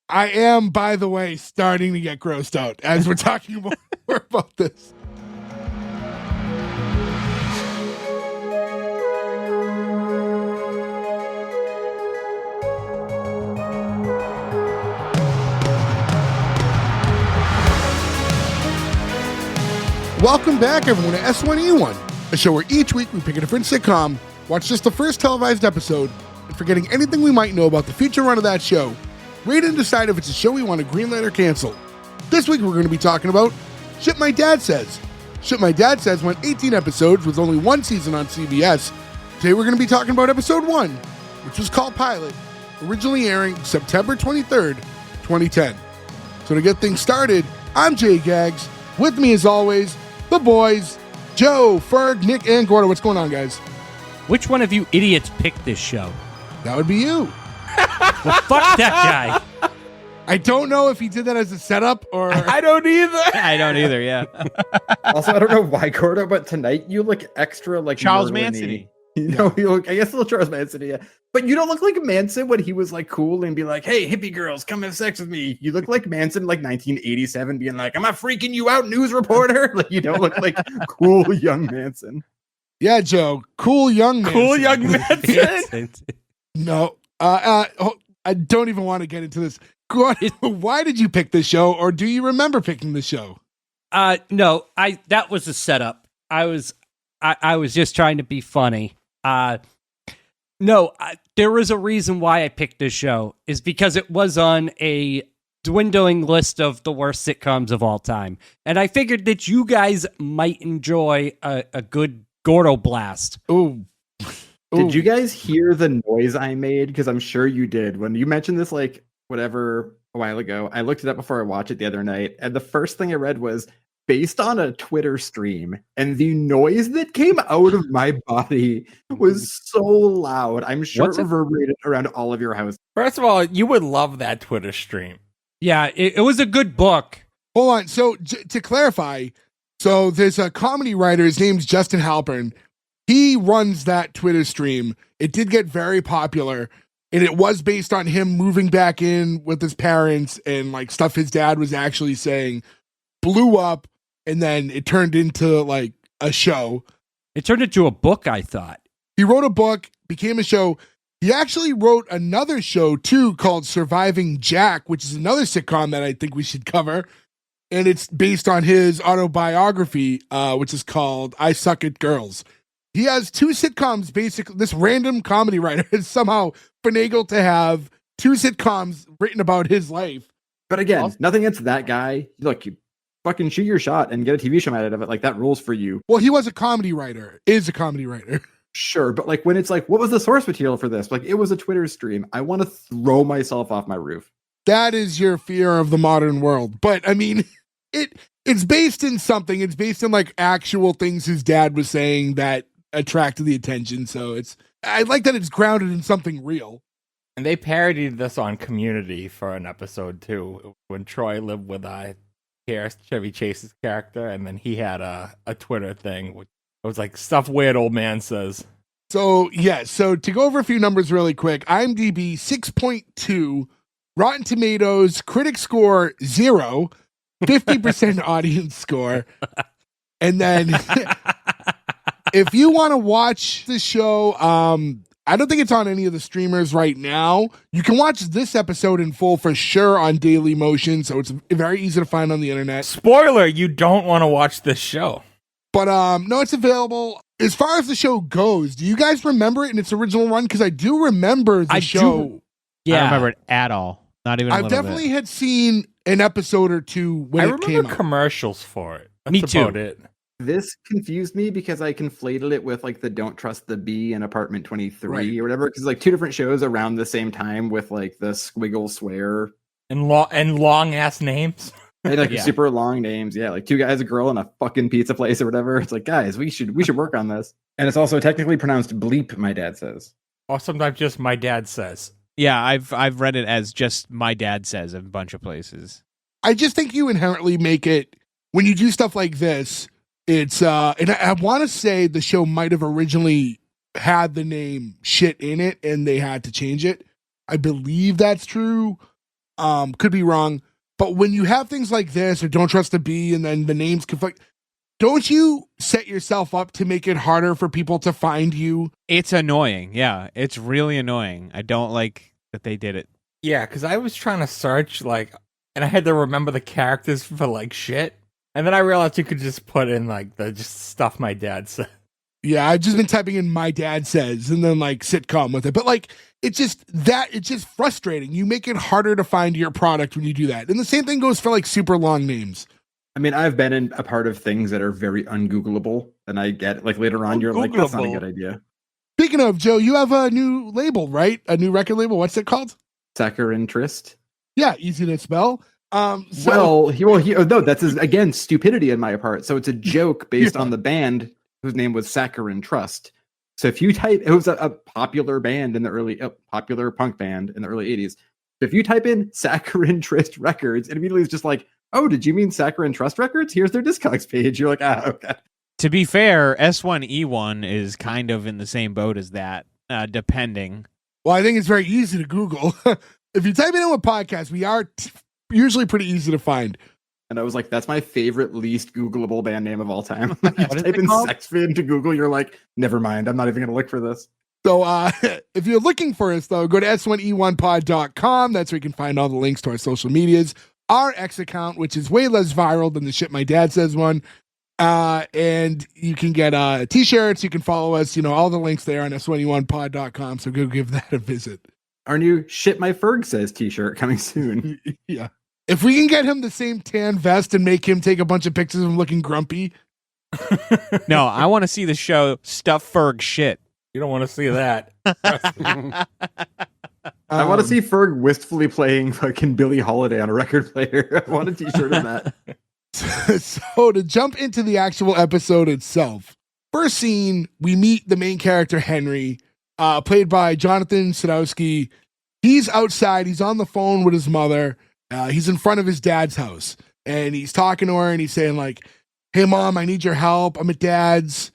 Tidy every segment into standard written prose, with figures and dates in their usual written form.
I am, by the way, starting to get grossed out as we're talking more about this. Welcome back, everyone, to S1E1, a show where each week we pick a different sitcom, watch just the first televised episode, and forgetting anything we might know about the future run of that show, rate and decide if it's a show we want to greenlight or cancel. This week we're going to be talking about Shit My Dad Says. Shit My Dad Says went 18 episodes with only one season on CBS. Today we're going to be talking about episode 1, which was called Pilot, originally airing September 23rd, 2010. So to get things started, I'm Jay Gags. With me as always, the boys, Joe, Ferg, Nick, and Gordo. What's going on, guys? Which one of you idiots picked this show? That would be you. Well, fuck that guy. I don't know if he did that as a setup or... I don't either. I don't either, yeah. Also, I don't know why, Gordo, but tonight you look extra like Charles Merlin-y. Manson-y. You know, you look, I guess, a little Charles Manson, yeah. But you don't look like Manson when he was like cool and be like, hey, hippie girls, come have sex with me. You look like Manson like 1987 being like, am I freaking you out, news reporter? Like, you don't look like cool young Manson. Yeah, Joe. Cool young man. Cool young Manson? No. I don't even want to get into this. Gordo, why did you pick this show, or do you remember picking the show? No, that was a setup. I was just trying to be funny. There was a reason why I picked this show, is because it was on a dwindling list of the worst sitcoms of all time. And I figured that you guys might enjoy a good Gordo blast. Ooh. Did you guys hear the noise I made? Because I'm sure you did. When you mentioned this, like, whatever, a while ago, I looked it up before I watched it the other night. And the first thing I read was, based on a Twitter stream, and the noise that came out of my body was so loud. I'm sure it reverberated around all of your houses. First of all, you would love that Twitter stream. Yeah, it was a good book. Hold on. So to clarify, so there's a comedy writer. His name's Justin Halpern. He runs that Twitter stream. It did get very popular, and it was based on him moving back in with his parents and like stuff his dad was actually saying. Blew up. And then it turned into like a show. It turned into a book, I thought. He wrote a book, became a show. He actually wrote another show too called Surviving Jack, which is another sitcom that I think we should cover. And it's based on his autobiography, which is called I Suck at Girls. He has two sitcoms, basically. This random comedy writer has somehow finagled to have two sitcoms written about his life. But again, nothing against that guy. Look, you fucking shoot your shot and get a TV show out of it. Like, that rules for you. Well, he was a comedy writer, is a comedy writer. Sure, but like when it's like, what was the source material for this? Like, it was a Twitter stream. I want to throw myself off my roof. That is your fear of the modern world. But I mean, it's based in something. It's based in like actual things his dad was saying that attracted the attention. So I like that it's grounded in something real. And they parodied this on Community for an episode too, when Troy lived with Chevy Chase's character, and then he had a Twitter thing which was like stuff weird old man says. So yeah, so to go over a few numbers really quick, IMDb 6.2, Rotten Tomatoes critic score 0, 50% audience score, and then if you want to watch the show, I don't think it's on any of the streamers right now. You can watch this episode in full for sure on Daily Motion, so it's very easy to find on the internet. Spoiler, you don't want to watch this show. But no, it's available. As far as the show goes, do you guys remember it in its original run? Because I do remember the show. Yeah. I don't remember it at all. Not even a little definitely bit. had seen an episode or two when it came remember out. commercials for it. That's Me too. about it. This confused me because I conflated it with like the Don't Trust the Bee and Apartment 23 Right. or whatever. Because like two different shows around the same time with like the squiggle swear And long ass names. and like Yeah. super long names. Yeah, like two guys, a girl, and a fucking pizza place or whatever. It's like, guys, we should work on this. And it's also technically pronounced bleep, my dad says. Or sometimes just my dad says. Yeah, I've read it as just my dad says in a bunch of places. I just think you inherently make it, when you do stuff like this, it's and I want to say the show might have originally had the name shit in it and they had to change it. I believe that's true, Could be wrong. But when you have things like this or don't trust the bee and then the names conflict, don't you set yourself up to make it harder for people to find you? It's annoying. Yeah, it's really annoying. I don't like that they did it. Yeah, because I was trying to search, like, and I had to remember the characters for, like, shit. And then I realized you could just put in, like, the just stuff my dad said. Yeah, I've just been typing in "my dad says" and then like sitcom with it. But like, it's just frustrating. You make it harder to find your product when you do that. And the same thing goes for like super long names. I mean, I've been in a part of things that are very ungoogleable, and I get like later on, you're like, that's not a good idea. Speaking of, Joe, you have a new label, right? A new record label. What's it called? Saccharine Trist. Yeah, easy to spell. No, that's again stupidity on my part. So it's a joke based on the band whose name was Saccharine Trust. So if you type, it was a popular band in the popular punk band in the early 80s. If you type in Saccharine Trist Records, it immediately is just like, oh, did you mean Saccharine Trust Records? Here's their Discogs page. You're like, okay. To be fair, S1E1 is kind of in the same boat as that, depending. Well, I think it's very easy to Google. If you type it in with podcast, we are usually pretty easy to find. And I was like, that's my favorite, least Googleable band name of all time. You type in Sexfin into Google, you're like, never mind. I'm not even going to look for this. So if you're looking for us, though, go to S1E1pod.com. That's where you can find all the links to our social medias. Our X account, which is way less viral than the shit my dad says one. And you can get t-shirts. You can follow us. All the links there on S1E1pod.com. So go give that a visit. Our new Shit My Ferg Says t-shirt coming soon. Yeah. If we can get him the same tan vest and make him take a bunch of pictures of him looking grumpy. No, I want to see the show Stuff Ferg Shit. You don't want to see that. I want to see Ferg wistfully playing fucking Billie Holiday on a record player. I want a t-shirt of that. So to jump into the actual episode itself, first scene, we meet the main character, Henry, played by Jonathan Sadowski. He's outside. He's on the phone with his mother. He's in front of his dad's house, and he's talking to her, and he's saying like, "Hey, Mom, I need your help. I'm at Dad's."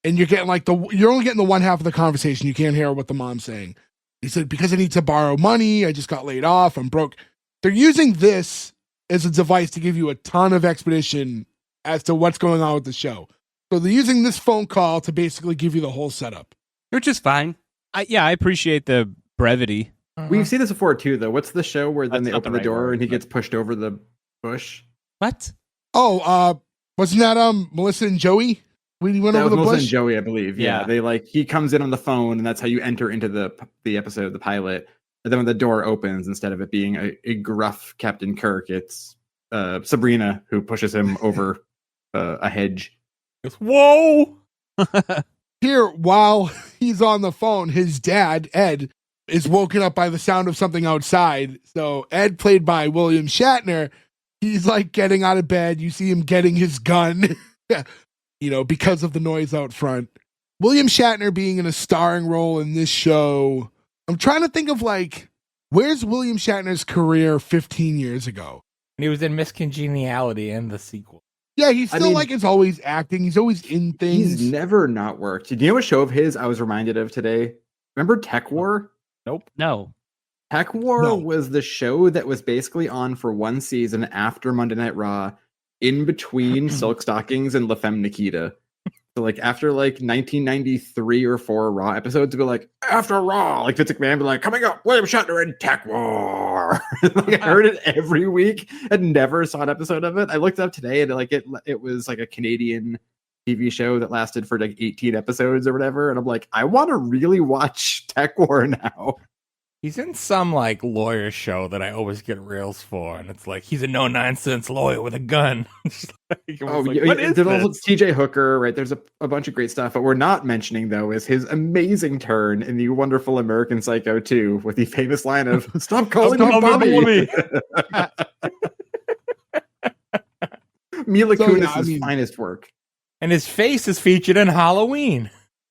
And you're getting like you're only getting the one half of the conversation. You can't hear what the mom's saying. He said, "Because I need to borrow money. I just got laid off. I'm broke." They're using this as a device to give you a ton of explanation as to what's going on with the show. So they're using this phone call to basically give you the whole setup. Which is fine. I appreciate the brevity. We've seen this before too, though. What's the show where then That's they not open the the right door word, and he but- gets pushed over the bush? What? Oh, wasn't that Melissa and Joey? We went That over was the Melissa bush. and Joey, I believe. Yeah, Yeah. he comes in on the phone, and that's how you enter into the episode, the pilot. And then when the door opens, instead of it being a gruff Captain Kirk, it's Sabrina who pushes him over a hedge. Whoa! Here, while he's on the phone, his dad, Ed, is woken up by the sound of something outside. So Ed, played by William Shatner, he's like getting out of bed. You see him getting his gun, because of the noise out front. William Shatner being in a starring role in this show. I'm trying to think of like, where's William Shatner's career 15 years ago? And he was in Miss Congeniality and the sequel. Yeah, he's still is always acting. He's always in things. He's never not worked. Do you know what show of his I was reminded of today? Remember Tech War? Nope. No. Tech War No. was the show that was basically on for one season after Monday Night Raw, in between Silk Stockings and La Femme Nikita. So like after like 1993 or 4 Raw episodes, it'd be like, after Raw, like Vince McMahon be like, coming up, William Shatner in Tech War. Like I heard it every week and never saw an episode of it. I looked it up today and like it was like a Canadian TV show that lasted for like 18 episodes or whatever. And I'm like, I want to really watch Tech War now. He's in some like lawyer show that I always get reels for, and it's like he's a no-nonsense lawyer with a gun. What is there's also this? TJ Hooker, right? There's a bunch of great stuff. But we're not mentioning though is his amazing turn in the wonderful American Psycho 2 with the famous line of "Stop calling me Bobby." Mila Kunis' finest work. And his face is featured in Halloween.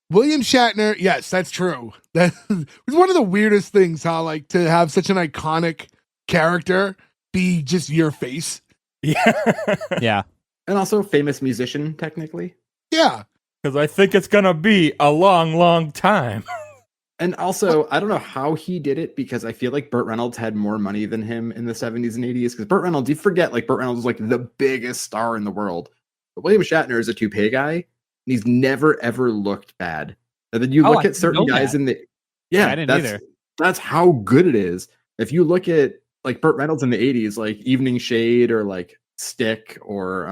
William Shatner, yes, that's true. That was one of the weirdest things, how like to have such an iconic character be just your face. Yeah. Yeah. And also famous musician, technically. Yeah. Because I think it's going to be a long, long time. And also, I don't know how he did it because I feel like Burt Reynolds had more money than him in the 70s and 80s. Because Burt Reynolds, you forget, like Burt Reynolds was like the biggest star in the world. But William Shatner is a toupee guy, and he's never ever looked bad. And then you look at certain guys in the I didn't either. That's how good it is. If you look at like Burt Reynolds in the 80s, like Evening Shade or like Stick or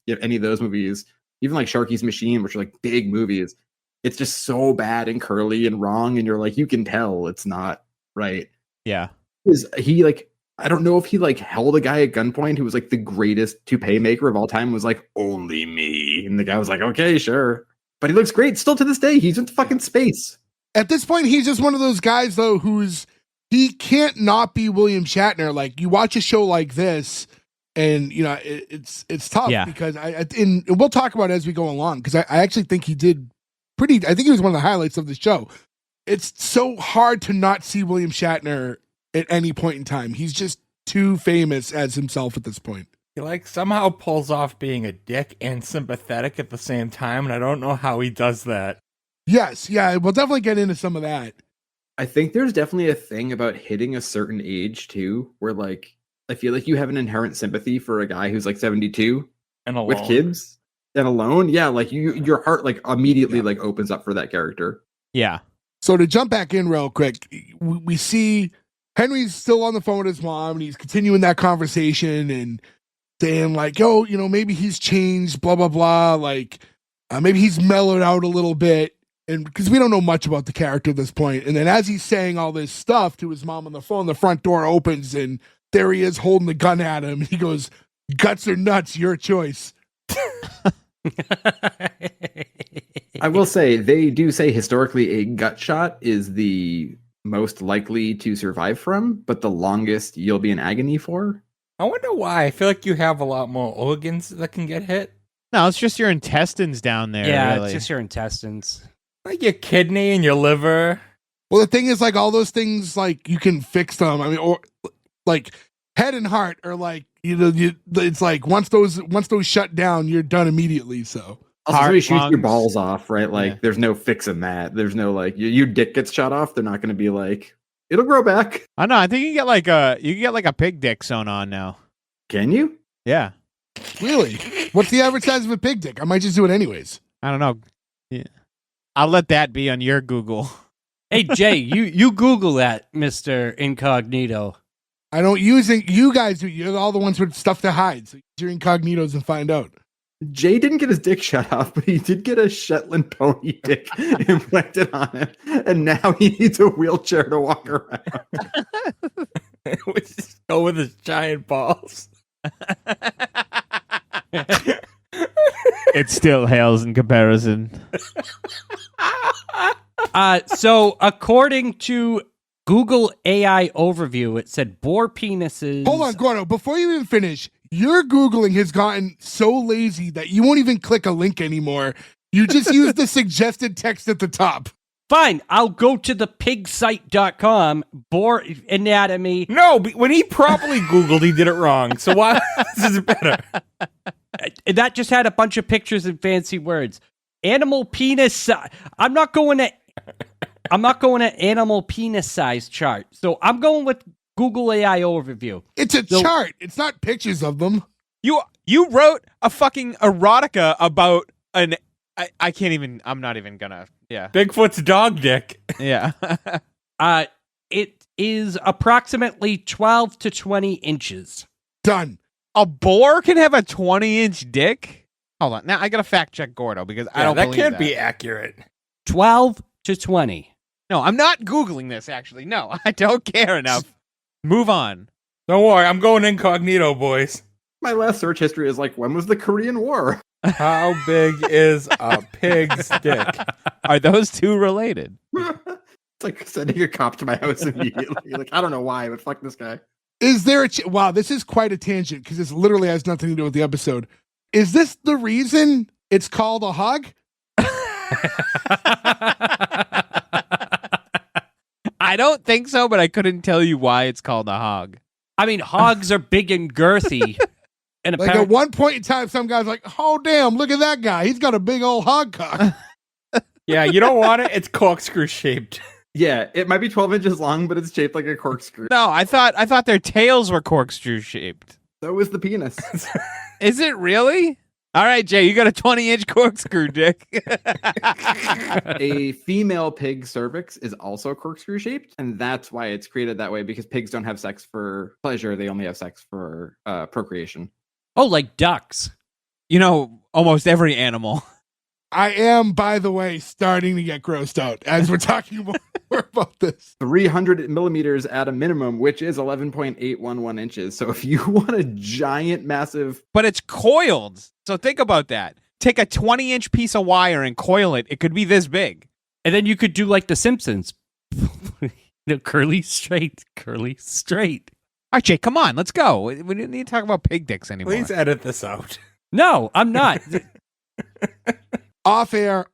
any of those movies, even like Sharky's Machine, which are like big movies. It's just so bad and curly and wrong, and you're like, you can tell it's not right. Yeah. He like, I don't know if he like held a guy at gunpoint who was like the greatest toupee maker of all time, was like, only me. And the guy was like, okay, sure. But he looks great still to this day. He's in fucking space. At this point, he's just one of those guys though he can't not be William Shatner. Like you watch a show like this, and you know it's tough because and we'll talk about it as we go along, because I actually think he did I think he was one of the highlights of the show. It's so hard to not see William Shatner at any point in time. He's just too famous as himself at this point. He like somehow pulls off being a dick and sympathetic at the same time, and I don't know how he does that. Yes, yeah, we'll definitely get into some of that. I think there's definitely a thing about hitting a certain age too, where like I feel like you have an inherent sympathy for a guy who's like 72 And alone. with kids and alone. Yeah, like your heart like immediately like opens up for that character. Yeah. So to jump back in real quick, we see Henry's still on the phone with his mom, and he's continuing that conversation and saying like, "Yo, you know, maybe he's changed, blah blah blah. Like, maybe he's mellowed out a little bit." And because we don't know much about the character at this point, and then as he's saying all this stuff to his mom on the phone, the front door opens, and there he is holding the gun at him. He goes, "Guts or nuts, your choice." I will say they do say historically a gut shot is the most likely to survive from, but the longest you'll be in agony for. I wonder why. I feel like you have a lot more organs that can get hit. No, it's just your intestines down there. Yeah, really. it's just your intestines. Like your kidney and your liver. Well, the thing is, like, all those things, like, you can fix them. I mean, or like head and heart are like, you know, it's like once those shut down, you're done immediately. So Also, somebody shoots your lungs. balls off, right? Like, Yeah. there's no fixing that. There's no like your dick gets shot off. They're not going to be like, it'll grow back. I know. I think you can get like a pig dick sewn on now. Can you? Yeah. really, what's the average size of a pig dick? I might just do it anyways. I don't know. Yeah. I'll let that be on your Google. Hey Jay, you Google that, Mr. Incognito. I don't use it. You guys do. You're all the ones with stuff to hide. So use your incognitos and find out. Jay didn't get his dick shut off, but he did get a Shetland pony dick implanted on him, and now he needs a wheelchair to walk around. We just go with his giant balls. It still hails in comparison. So according to Google AI overview, it said boar penises. Hold on, Gordo. Before you even finish, your Googling has gotten so lazy that you won't even click a link anymore. You just use the suggested text at the top. Fine, I'll go to the pigsite.com, boar anatomy. No, but when he properly Googled, he did it wrong. So why is it better? That just had a bunch of pictures and fancy words. Animal penis. I'm not going to animal penis size chart. So I'm going with Google AI overview. It's a chart. It's not pictures of them. You wrote a fucking erotica about an. I can't even. I'm not even gonna. Yeah. Bigfoot's dog dick. Yeah. It is approximately 12 to 20 inches. Done. A boar can have a 20-inch dick? Hold on. Now I gotta fact check Gordo because I don't that believe can't that. be accurate. 12 to 20. No, I'm not Googling this, actually. No, I don't care enough. Move on. Don't worry, I'm going incognito, boys. My last search history is like, when was the Korean War? How big is a pig's dick? Are those two related? It's like sending a cop to my house immediately. Like, I don't know why, but fuck this guy. Is there wow, this is quite a tangent because this literally has nothing to do with the episode. Is this the reason it's called a hog? I don't think so, but I couldn't tell you why it's called a hog. I mean, hogs are big and girthy. And Like at one point in time, some guy's like, oh, damn, look at that guy. He's got a big old hog cock. Yeah, you don't want it? It's corkscrew shaped. Yeah, it might be 12 inches long, but it's shaped like a corkscrew. No, I thought their tails were corkscrew shaped. So is the penis. Is it really? All right, Jay, you got a 20-inch corkscrew dick. A female pig cervix is also corkscrew shaped, and that's why it's created that way, because pigs don't have sex for pleasure. They only have sex for procreation. Oh, like ducks. Almost every animal. I am, by the way, starting to get grossed out as we're talking more about this. 300 millimeters at a minimum, which is 11.811 inches. So if you want a giant, massive... But it's coiled. So think about that. Take a 20-inch piece of wire and coil it. It could be this big. And then you could do like The Simpsons. Curly, straight, curly, straight. All right, Jay, come on. Let's go. We don't need to talk about pig dicks anymore. Please edit this out. No, I'm not. Off air,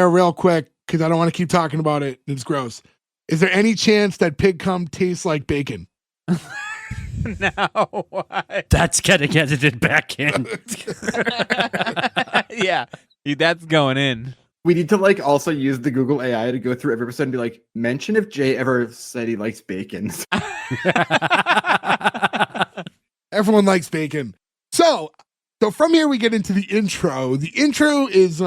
real quick, because I don't want to keep talking about it. It's gross. Is there any chance that pig cum tastes like bacon? No. What? That's getting edited back in. Yeah, that's going in. We need to also use the Google AI to go through every episode and be like, mention if Jay ever said he likes bacon. Everyone likes bacon. So from here we get into the intro. The intro is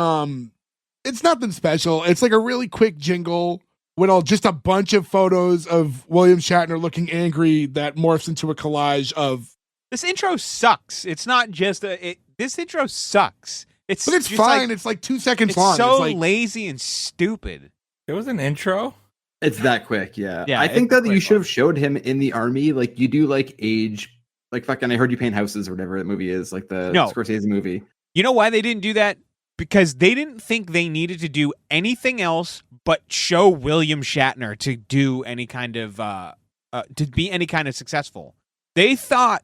it's nothing special. It's like a really quick jingle with just a bunch of photos of William Shatner looking angry that morphs into a collage of... This intro sucks. It's not just this intro sucks. But it's fine. It's like 2 seconds long. It's so like, lazy and stupid. It was an intro? It's that quick, yeah. Yeah, I think it's that you should have showed him in the army. Like, you do age... fucking I Heard You Paint Houses or whatever that movie is, like the Scorsese movie. You know why they didn't do that? Because they didn't think they needed to do anything else but show William Shatner to do any kind of to be any kind of successful. They thought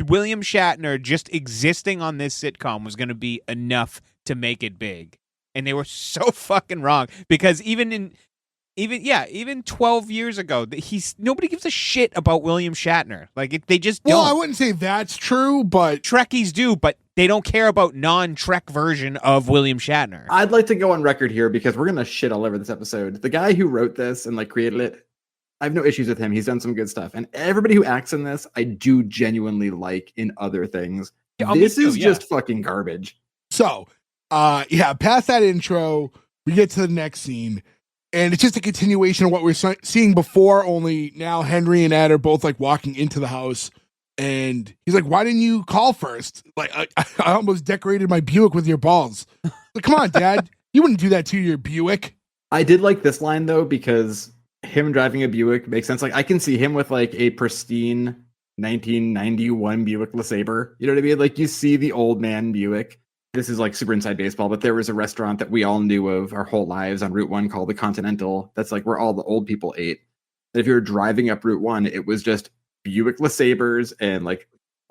William Shatner just existing on this sitcom was going to be enough to make it big, and they were so fucking wrong. Because even 12 years ago, nobody gives a shit about William Shatner. Like, they just don't. Well, I wouldn't say that's true, but Trekkies do, but they don't care about non-Trek version of William Shatner. I'd like to go on record here because we're gonna shit all over this episode. The guy who wrote this and created it, I have no issues with him. He's done some good stuff, and everybody who acts in this, I do genuinely like in other things. Yeah, this is just fucking garbage. So, past that intro, we get to the next scene. And it's just a continuation of what we we're seeing before, only now Henry and Ed are both walking into the house. And he's like, why didn't you call first? I almost decorated my Buick with your balls. Come on, Dad. You wouldn't do that to your Buick. I did like this line, though, because him driving a Buick makes sense. I can see him with a pristine 1991 Buick LeSabre. You know what I mean? You see the old man Buick. This is super inside baseball, but there was a restaurant that we all knew of our whole lives on Route 1 called the Continental. That's where all the old people ate. And if you were driving up Route 1, it was just Buick LeSabres and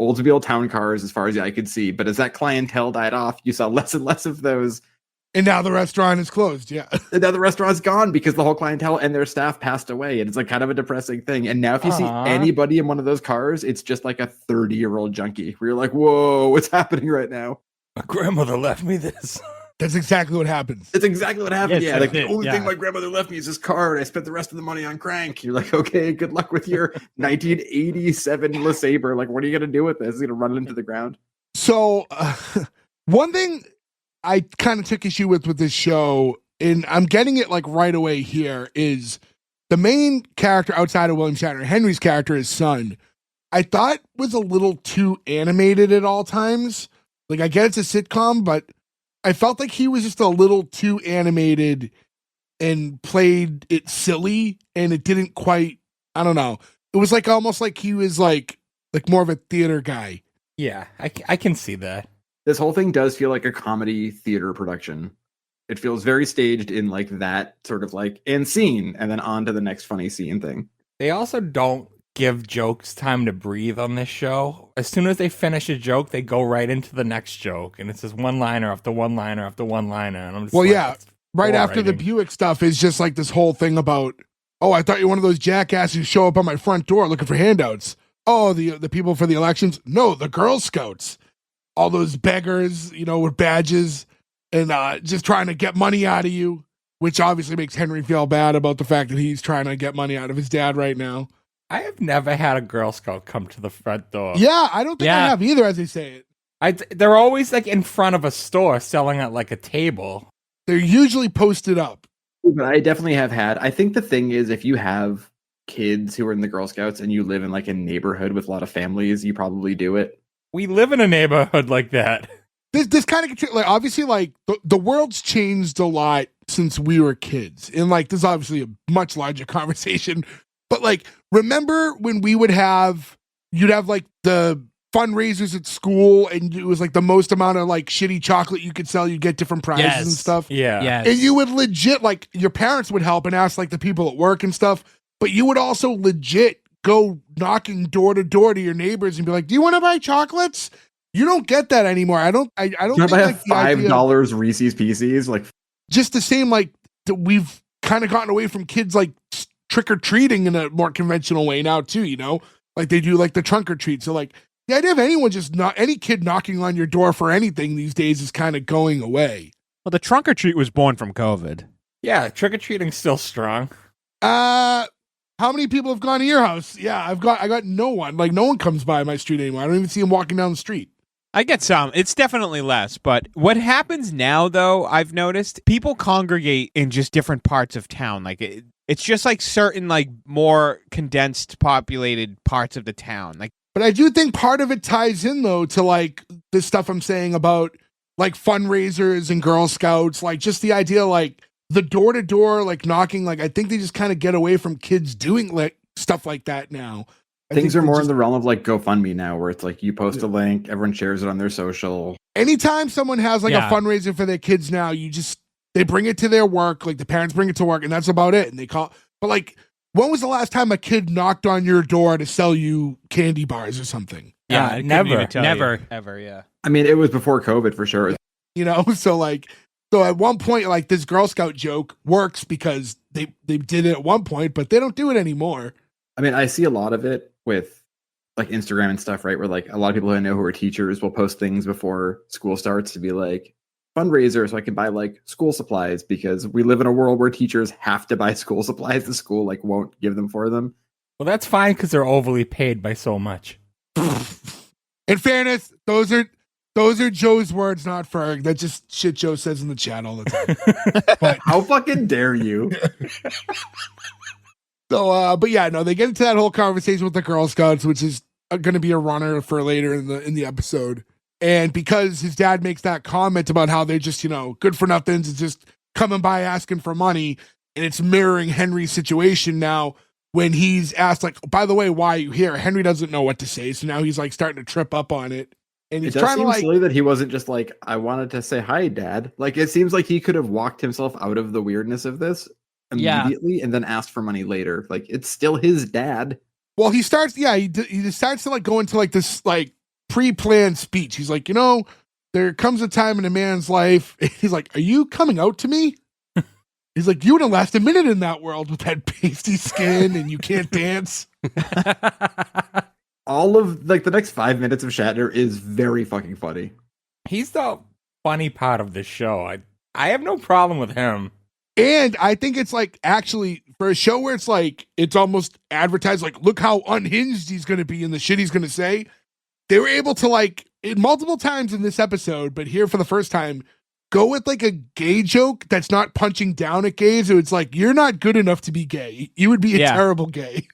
Oldsmobile town cars as far as the eye could see. But as that clientele died off, you saw less and less of those. And now the restaurant is closed, yeah. And now the restaurant's gone because the whole clientele and their staff passed away. And it's kind of a depressing thing. And now if you see anybody in one of those cars, it's just a 30-year-old junkie where you're like, whoa, what's happening right now? My grandmother left me this. That's exactly what happens. It's exactly what happened. Yes, The only thing my grandmother left me is this car, and I spent the rest of the money on crank. You're like, okay, good luck with your 1987 LeSabre. What are you going to do with this? Is it going to run it into the ground? So, one thing I kind of took issue with this show, and I'm getting it right away here, is the main character outside of William Shatner, Henry's character, his son, I thought was a little too animated at all times. I get it's a sitcom, but I felt like he was just a little too animated and played it silly, and it didn't quite, I don't know. It was almost like he was more of a theater guy. Yeah, I can see that. This whole thing does feel like a comedy theater production. It feels very staged in that sort of and scene, and then on to the next funny scene thing. They also don't give jokes time to breathe on this show. As soon as they finish a joke, they go right into the next joke, and it's just one-liner after one-liner after one-liner. And I'm just right after the Buick stuff is just this whole thing about, oh, I thought you were one of those jackasses who show up on my front door looking for handouts. Oh, the people for the elections? No, the Girl Scouts. All those beggars, with badges and just trying to get money out of you. which obviously makes Henry feel bad about the fact that he's trying to get money out of his dad right now. I have never had a Girl Scout come to the front door. Yeah, I don't think I have either, as they say it. They're always like in front of a store selling at like a table. They're usually posted up. But I definitely have had. I think the thing is, if you have kids who are in the Girl Scouts and you live in like a neighborhood with a lot of families, you probably do it. We live in a neighborhood like that. This kind of like obviously like the world's changed a lot since we were kids, and like this is obviously a much larger conversation. But like, remember when you'd have like the fundraisers at school, and it was like the most amount of like shitty chocolate you could sell. You'd get different prizes and stuff. Yeah. Yes. And you would legit, like, your parents would help and ask like the people at work and stuff. But you would also legit go knocking door to door to your neighbors and be like, "Do you want to buy chocolates?" You don't get that anymore. I don't think like $5 Reese's Pieces, like just the same. Like we've kind of gotten away from kids like trick or treating in a more conventional way now too. You know, like they do like the trunk or treat. So like the idea of any kid knocking on your door for anything these days is kind of going away. Well, the trunk or treat was born from COVID. Yeah, trick or treating's still strong. How many people have gone to your house? Yeah, I got no one. Like no one comes by my street anymore. I don't even see them walking down the street. I get some. It's definitely less. But what happens now, though, I've noticed, people congregate in just different parts of town. Like it's just like certain like more condensed, populated parts of the town. Like, but I do think part of it ties in though to like this stuff I'm saying about like fundraisers and Girl Scouts, like just the idea like the door to door like knocking. Like I think they just kind of get away from kids doing like stuff like that now. Things are more in the realm of like GoFundMe now, where it's like you post a link, everyone shares it on their social. Anytime someone has like a fundraiser for their kids now, they bring it to their work, like the parents bring it to work, and that's about it. And they call, but like, when was the last time a kid knocked on your door to sell you candy bars or something? Yeah, never, ever. Yeah. I mean, it was before COVID for sure. You know, so at one point, like this Girl Scout joke works because they did it at one point, but they don't do it anymore. I mean, I see a lot of it with like Instagram and stuff, right? Where like a lot of people I know who are teachers will post things before school starts to be like fundraiser so I can buy like school supplies, because we live in a world where teachers have to buy school supplies. The school like won't give them for them. Well, that's fine because they're overly paid by so much. In fairness, those are Joe's words, not Ferg. That's just shit Joe says in the chat all the time. But how fucking dare you? So, but yeah, no, they get into that whole conversation with the Girl Scouts, which is going to be a runner for later in the episode. And because his dad makes that comment about how they're just, good for nothings, it's just coming by asking for money, and it's mirroring Henry's situation now when he's asked, like, by the way, why are you here? Henry doesn't know what to say, so now he's like starting to trip up on it. And he's trying to like silly that he wasn't just like, I wanted to say hi, Dad. Like it seems like he could have walked himself out of the weirdness of this immediately and then asked for money later. Like it's still his dad. Well, he starts he decides to like go into like this like pre-planned speech. He's like, there comes a time in a man's life. He's like, are you coming out to me? He's like, you wouldn't last a minute in that world with that pasty skin and you can't dance. All of like the next 5 minutes of Shatner is very fucking funny. He's the funny part of the show. I have no problem with him. And I think it's like actually for a show where it's like it's almost advertised like, look how unhinged he's going to be and the shit he's going to say. They were able to like multiple times in this episode, but here for the first time, go with like a gay joke that's not punching down at gays. So it's like, you're not good enough to be gay. You would be a terrible gay.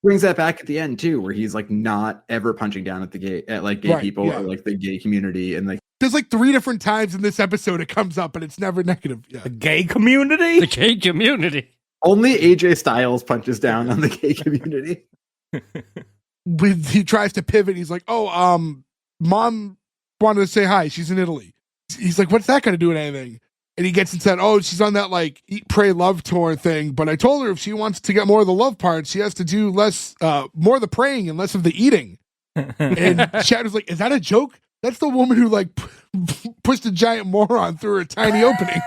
Brings that back at the end too, where he's like not ever punching down at gay people or like the gay community, and like there's like 3 different times in this episode it comes up, and it's never negative. Yeah. The gay community? The gay community. Only AJ Styles punches down on the gay community. He tries to pivot. He's like, "Oh, Mom wanted to say hi. She's in Italy." He's like, "What's that got to do with anything?" And he gets into that, "Oh, she's on that like eat, pray, love tour thing. But I told her if she wants to get more of the love part, she has to do more of the praying and less of the eating." And Shadow's like, "Is that a joke? That's the woman who like pushed a giant moron through a tiny opening."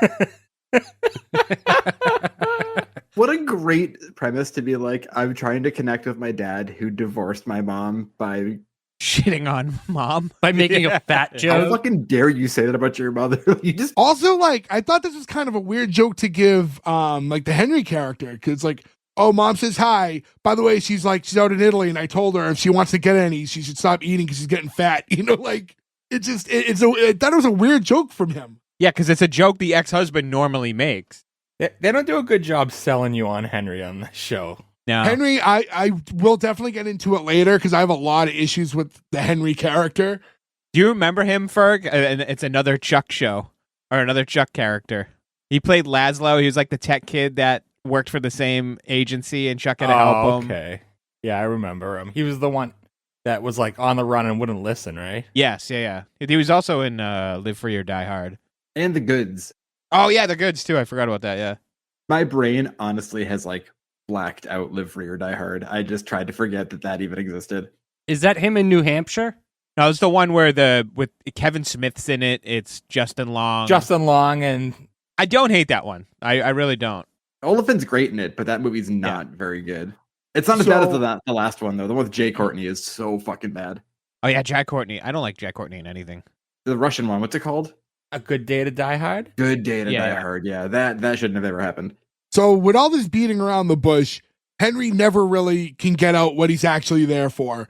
What a great premise to be like, I'm trying to connect with my dad who divorced my mom by Shitting on mom. by making a fat How joke. fucking dare you say that about your mother? You just Also, like, I thought this was kind of a weird joke to give, like the Henry character, because like, oh, mom says hi. By the way, she's out in Italy, and I told her if she wants to get any, she should stop eating because she's getting fat. You know, like I thought it was a weird joke from him. Yeah, because it's a joke the ex-husband normally makes. They don't do a good job selling you on Henry on the show. No. Henry, I will definitely get into it later because I have a lot of issues with the Henry character. Do you remember him, Ferg? And it's another Chuck show or another Chuck character. He played Laszlo. He was like the tech kid that worked for the same agency, and Chuck had to help him. Okay. Yeah, I remember him. He was the one that was like on the run and wouldn't listen, right? Yes, yeah. He was also in Live Free or Die Hard. and the goods. Oh yeah, the goods too. I forgot about that. Yeah. My brain honestly has like blacked out Live Free or Die Hard. I just tried to forget that even existed. Is that him in New Hampshire? No, it's the one where with Kevin Smith's in it. It's Justin Long. Justin Long, and I don't hate that one. I really don't. Oliphant's great in it, but that movie's not very good. It's not as bad as the last one though. The one with Jay Courtney is so fucking bad. Oh yeah, Jack Courtney. I don't like Jack Courtney in anything. The Russian one, what's it called? A Good Day to Die Hard. Good Day to Yeah, Die yeah. Hard. Yeah, that shouldn't have ever happened. So with all this beating around the bush, Henry never really can get out what he's actually there for.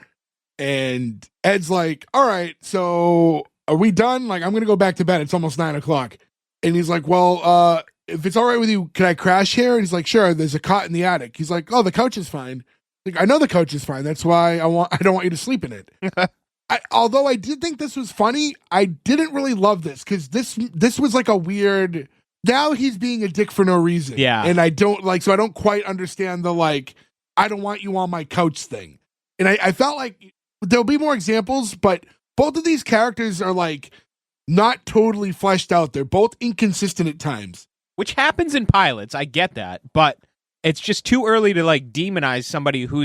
And Ed's like, all right, so are we done? Like, I'm going to go back to bed. It's almost 9:00. And he's like, well, if it's all right with you, can I crash here? And he's like, sure, there's a cot in the attic. He's like, oh, the couch is fine. Like, I know the couch is fine. That's why I don't want you to sleep in it. Although I did think this was funny, I didn't really love this because this was like a weird. Now he's being a dick for no reason. Yeah. And I don't quite understand the like, I don't want you on my couch thing. And I felt like there'll be more examples, but both of these characters are like not totally fleshed out. They're both inconsistent at times. Which happens in pilots. I get that, but it's just too early to like demonize somebody who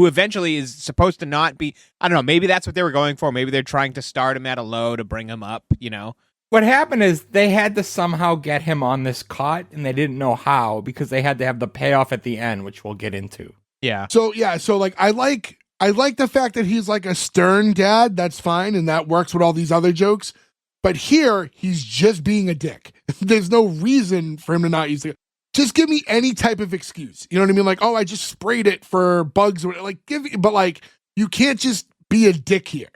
eventually is supposed to not be. I don't know. Maybe that's what they were going for. Maybe they're trying to start him at a low to bring him up. You know. What happened is they had to somehow get him on this cot, and they didn't know how because they had to have the payoff at the end, which we'll get into. Yeah. So like I like the fact that he's like a stern dad. That's fine, and that works with all these other jokes. But here, he's just being a dick. There's no reason for him to not use it. Just give me any type of excuse. You know what I mean? Like, oh, I just sprayed it for bugs. But like, you can't just be a dick here.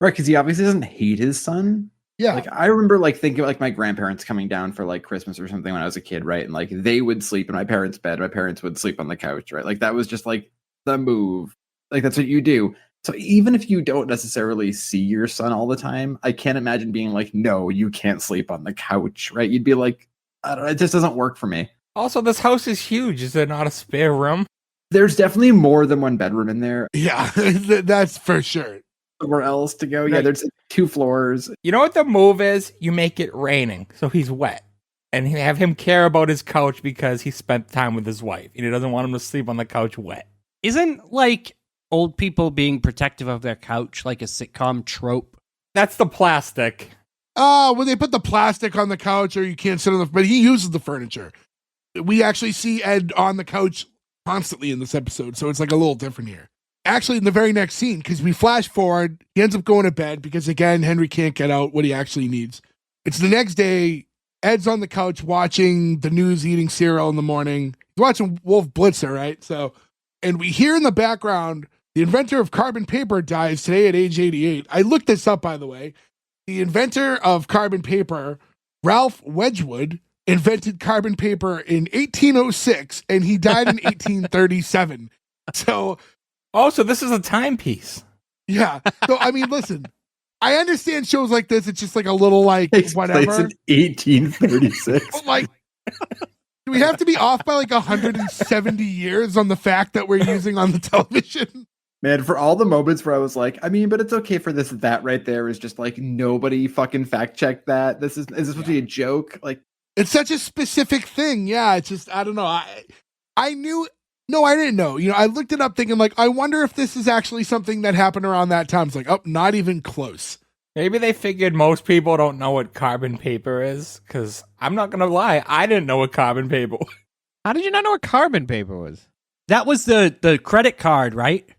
Right, because he obviously doesn't hate his son. Yeah. Like I remember like thinking like my grandparents coming down for like Christmas or something when I was a kid, right? And like they would sleep in my parents' bed. My parents would sleep on the couch, right? Like that was just like the move. Like that's what you do. So even if you don't necessarily see your son all the time, I can't imagine being like, no, you can't sleep on the couch, right? You'd be like, I don't know, it just doesn't work for me. Also, this house is huge. Is there not a spare room? There's definitely more than one bedroom in there. Yeah, that's for sure. Somewhere else to go. Yeah, Right. there's 2 floors. You know what the move is? You make it raining, so he's wet. And you have him care about his couch because he spent time with his wife. And he doesn't want him to sleep on the couch wet. Isn't like old people being protective of their couch like a sitcom trope? That's the plastic. When they put the plastic on the couch or you can't sit on but he uses the furniture. We actually see Ed on the couch constantly in this episode, so it's like a little different here. Actually, in the very next scene, because we flash forward, he ends up going to bed because, again, Henry can't get out what he actually needs. It's the next day. Ed's on the couch watching the news, eating cereal in the morning. He's watching Wolf Blitzer, right? So, and we hear in the background, the inventor of carbon paper dies today at age 88. I looked this up, by the way. The inventor of carbon paper, Ralph Wedgwood, invented carbon paper in 1806, and he died in 1837. So... Oh, so this is a timepiece. Yeah. So, I mean, listen, I understand shows like this. It's just like a little like Takes whatever. place in 1836. But, like, do we have to be off by like 170 years on the fact that we're using on the television? Man, for all the moments where I was like, I mean, but it's okay for this, that right there is just like nobody fucking fact checked that. Is this supposed to be a joke? Like, It's such a specific thing. Yeah. It's just, I don't know. I knew. No, I didn't know. You know, I looked it up thinking like, I wonder if this is actually something that happened around that time. It's like, oh, not even close. Maybe they figured most people don't know what carbon paper is. Because I'm not going to lie, I didn't know what carbon paper was. How did you not know what carbon paper was? That was the credit card, right?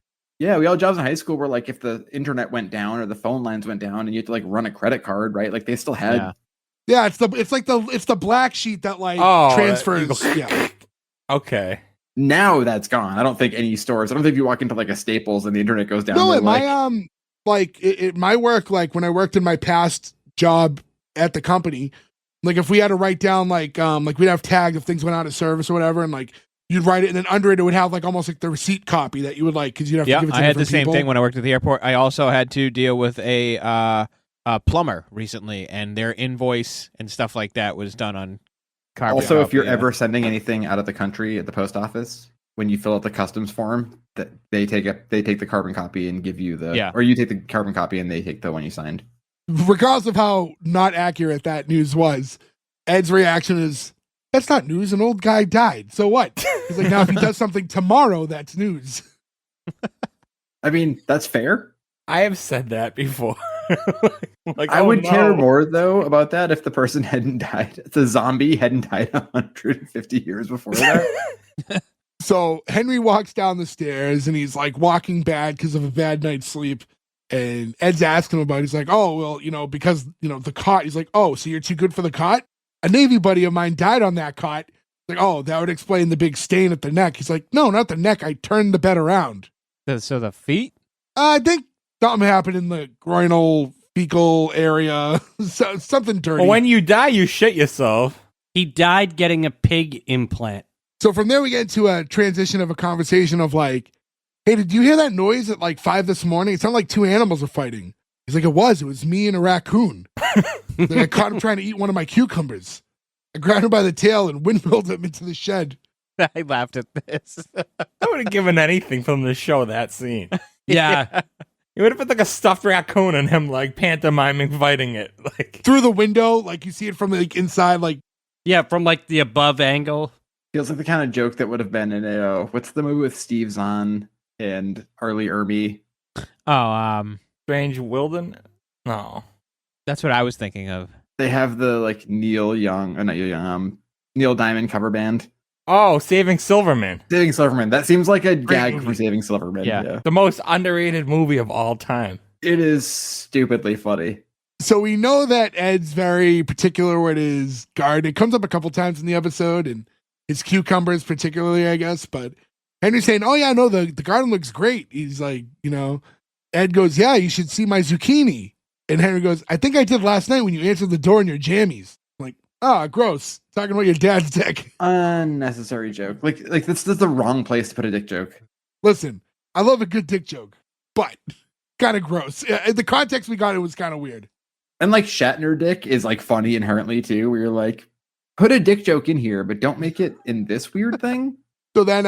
Yeah, we all had jobs in high school where like if the internet went down or the phone lines went down and you had to like run a credit card, right? Like they still had. Yeah, it's the black sheet that like transfers. Yeah. Okay. Now that's gone. I don't think any stores. I don't think if you walk into like a Staples and the internet goes down. No, at like, my work, like when I worked in my past job at the company, like if we had to write down like we'd have tags if things went out of service or whatever, and like you'd write it, and then under it would have like almost like the receipt copy that you would like because you'd have to give it to I had the same people. thing when I worked at the airport. I also had to deal with a plumber recently, and their invoice and stuff like that was done on carbon also, copy. if you're ever sending anything out of the country at the post office, when you fill out the customs form, that they take the carbon copy and give you the or you take the carbon copy and they take the one you signed. Regardless of how not accurate that news was, Ed's reaction is, that's not news. An old guy died. So what? He's like, now if he does something tomorrow, that's news. I mean, that's fair. I have said that before. Like, I would care more though about that if the person hadn't died. If the zombie hadn't died 150 years before that. So Henry walks down the stairs and he's like walking bad because of a bad night's sleep. And Ed's asking him about it. He's like, oh, well, because, the cot. He's like, oh, so you're too good for the cot? A Navy buddy of mine died on that cot. Like, oh, that would explain the big stain at the neck. He's like, no, not the neck. I turned the bed around. So the feet? I think something happened in the groinal fecal area. Something dirty. Well, when you die, you shit yourself. He died getting a pig implant. So from there, we get into a transition of a conversation of like, hey, did you hear that noise at like 5 this morning? It sounded like two animals were fighting. He's like, it was me and a raccoon. Like, I caught him trying to eat one of my cucumbers. I grabbed him by the tail and windmilled him into the shed. I laughed at this. I would have given anything from the show that scene. Yeah. It would have been like a stuffed raccoon and him like pantomiming fighting it. Like through the window, like you see it from like inside, like yeah, from like the above angle. Feels like the kind of joke that would have been in a what's the movie with Steve Zahn and Arlie Erby? Oh, Strange Wilden? No. That's what I was thinking of. They have the like Neil Diamond cover band. Oh, Saving Silverman. Saving Silverman. That seems like a gag from Saving Silverman. Yeah. The most underrated movie of all time. It is stupidly funny. So we know that Ed's very particular with his garden. It comes up a couple times in the episode, and his cucumbers particularly, I guess. But Henry's saying, oh yeah, no, the garden looks great. He's like, Ed goes, yeah, you should see my zucchini. And Henry goes, I think I did last night when you answered the door in your jammies. Like, gross. Talking about your dad's dick. Unnecessary joke. Like that's the wrong place to put a dick joke. Listen, I love a good dick joke, but kind of gross. In the context we got, it was kind of weird. And like Shatner dick is like funny inherently too, where you're like, put a dick joke in here, but don't make it in this weird thing. So then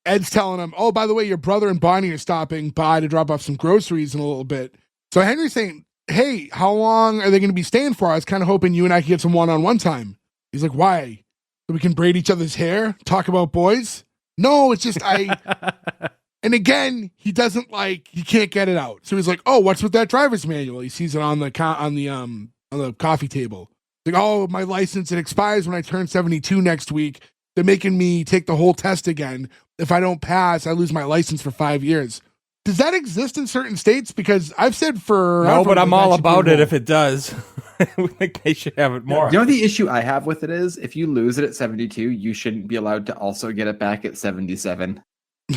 Ed's telling him, oh, by the way, your brother and Bonnie are stopping by to drop off some groceries in a little bit. So Henry's saying, hey, how long are they going to be staying for? I was kind of hoping you and I could get some one-on-one time. He's like, why? So we can braid each other's hair? Talk about boys? No, it's just And again, he doesn't he can't get it out. So he's like, oh, what's with that driver's manual? He sees it on the coffee table. He's like, oh, my license, it expires when I turn 72 next week. They're making me take the whole test again. If I don't pass, I lose my license for 5 years. Does that exist in certain states? Because I've said no, but I'm all about it if it does. We think they should have it more. You know the issue I have with it is if you lose it at 72, you shouldn't be allowed to also get it back at 77.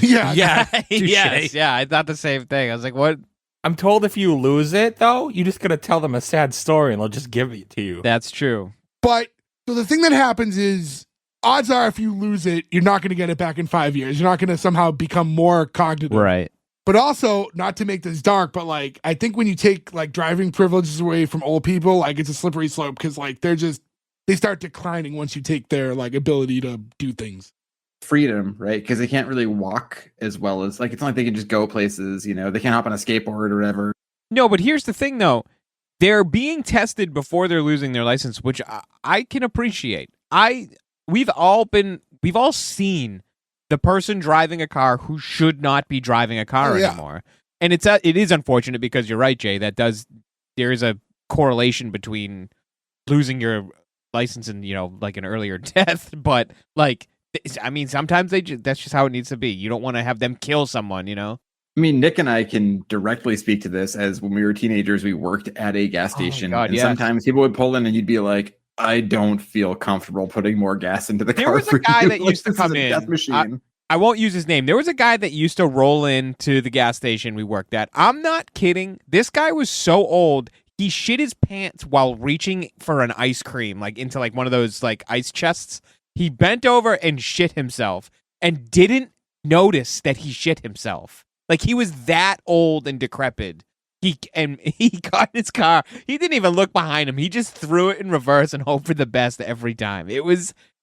Yeah. Yes. Yeah, I thought the same thing. I was like, what? I'm told if you lose it, though, you just got to tell them a sad story and they'll just give it to you. That's true. But so the thing that happens is odds are if you lose it, you're not going to get it back in 5 years. You're not going to somehow become more cognitive. Right. But also, not to make this dark, but I think when you take driving privileges away from old people, it's a slippery slope because they start declining once you take their ability to do things. Freedom, right? Because they can't really walk as well as it's not like they can just go places, they can't hop on a skateboard or whatever. No, but here's the thing though. They're being tested before they're losing their license, which I can appreciate. We've all seen the person driving a car who should not be driving a car anymore. And it is unfortunate because you're right, Jay, there is a correlation between losing your license and, an earlier death, but sometimes that's just how it needs to be. You don't want to have them kill someone, I mean, Nick and I can directly speak to this, as when we were teenagers, we worked at a gas station. God, and yes. sometimes people would pull in and you'd be like, I don't feel comfortable putting more gas into the car. There was a for guy you. that used to This is come a in. death machine. I won't use his name. There was a guy that used to roll into the gas station we worked at. I'm not kidding. This guy was so old, he shit his pants while reaching for an ice cream, like into like one of those like ice chests. He bent over and shit himself and didn't notice that he shit himself. Like he was that old and decrepit. He got in his car. He didn't even look behind him. He just threw it in reverse and hoped for the best every time.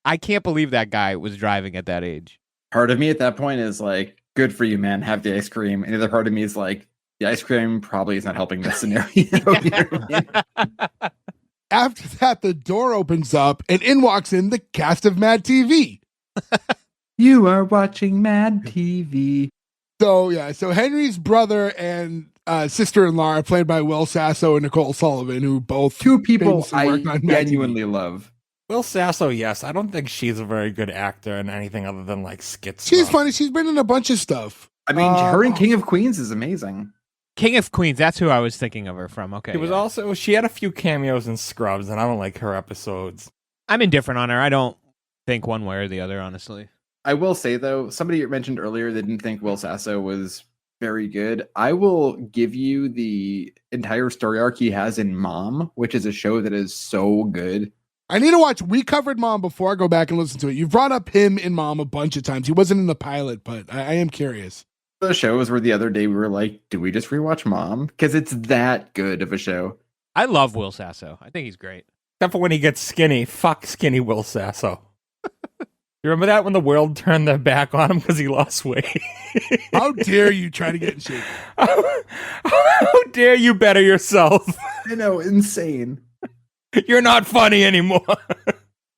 I can't believe that guy was driving at that age. Part of me at that point is like, good for you, man. Have the ice cream. And the other part of me is like, the ice cream probably is not helping this scenario. You know what I mean? After that, the door opens up and in walks in the cast of Mad TV. You are watching Mad TV. So Henry's brother and sister-in-law are played by Will Sasso and Nicole Sullivan, who both Two people famously I worked on Mad TV. genuinely love. Will Sasso, yes. I don't think she's a very good actor in anything other than like skits. She's funny. She's been in a bunch of stuff. I mean, her in King of Queens is amazing. King of Queens, that's who I was thinking of her from. Okay. She had a few cameos in Scrubs, and I don't like her episodes. I'm indifferent on her. I don't think one way or the other, honestly. I will say, though, somebody mentioned earlier they didn't think Will Sasso was very good. I will give you the entire story arc he has in Mom, which is a show that is so good. I need to watch. We covered Mom before. I go back and listen to it. You've brought up him in Mom a bunch of times. He wasn't in the pilot, but I am curious. The shows where the other day we were like, do we just rewatch Mom? Because it's that good of a show. I love Will Sasso. I think he's great. Except for when he gets skinny. Fuck skinny Will Sasso. You remember that when the world turned their back on him because he lost weight? How dare you try to get in shape? How dare you better yourself? I know, insane. You're not funny anymore.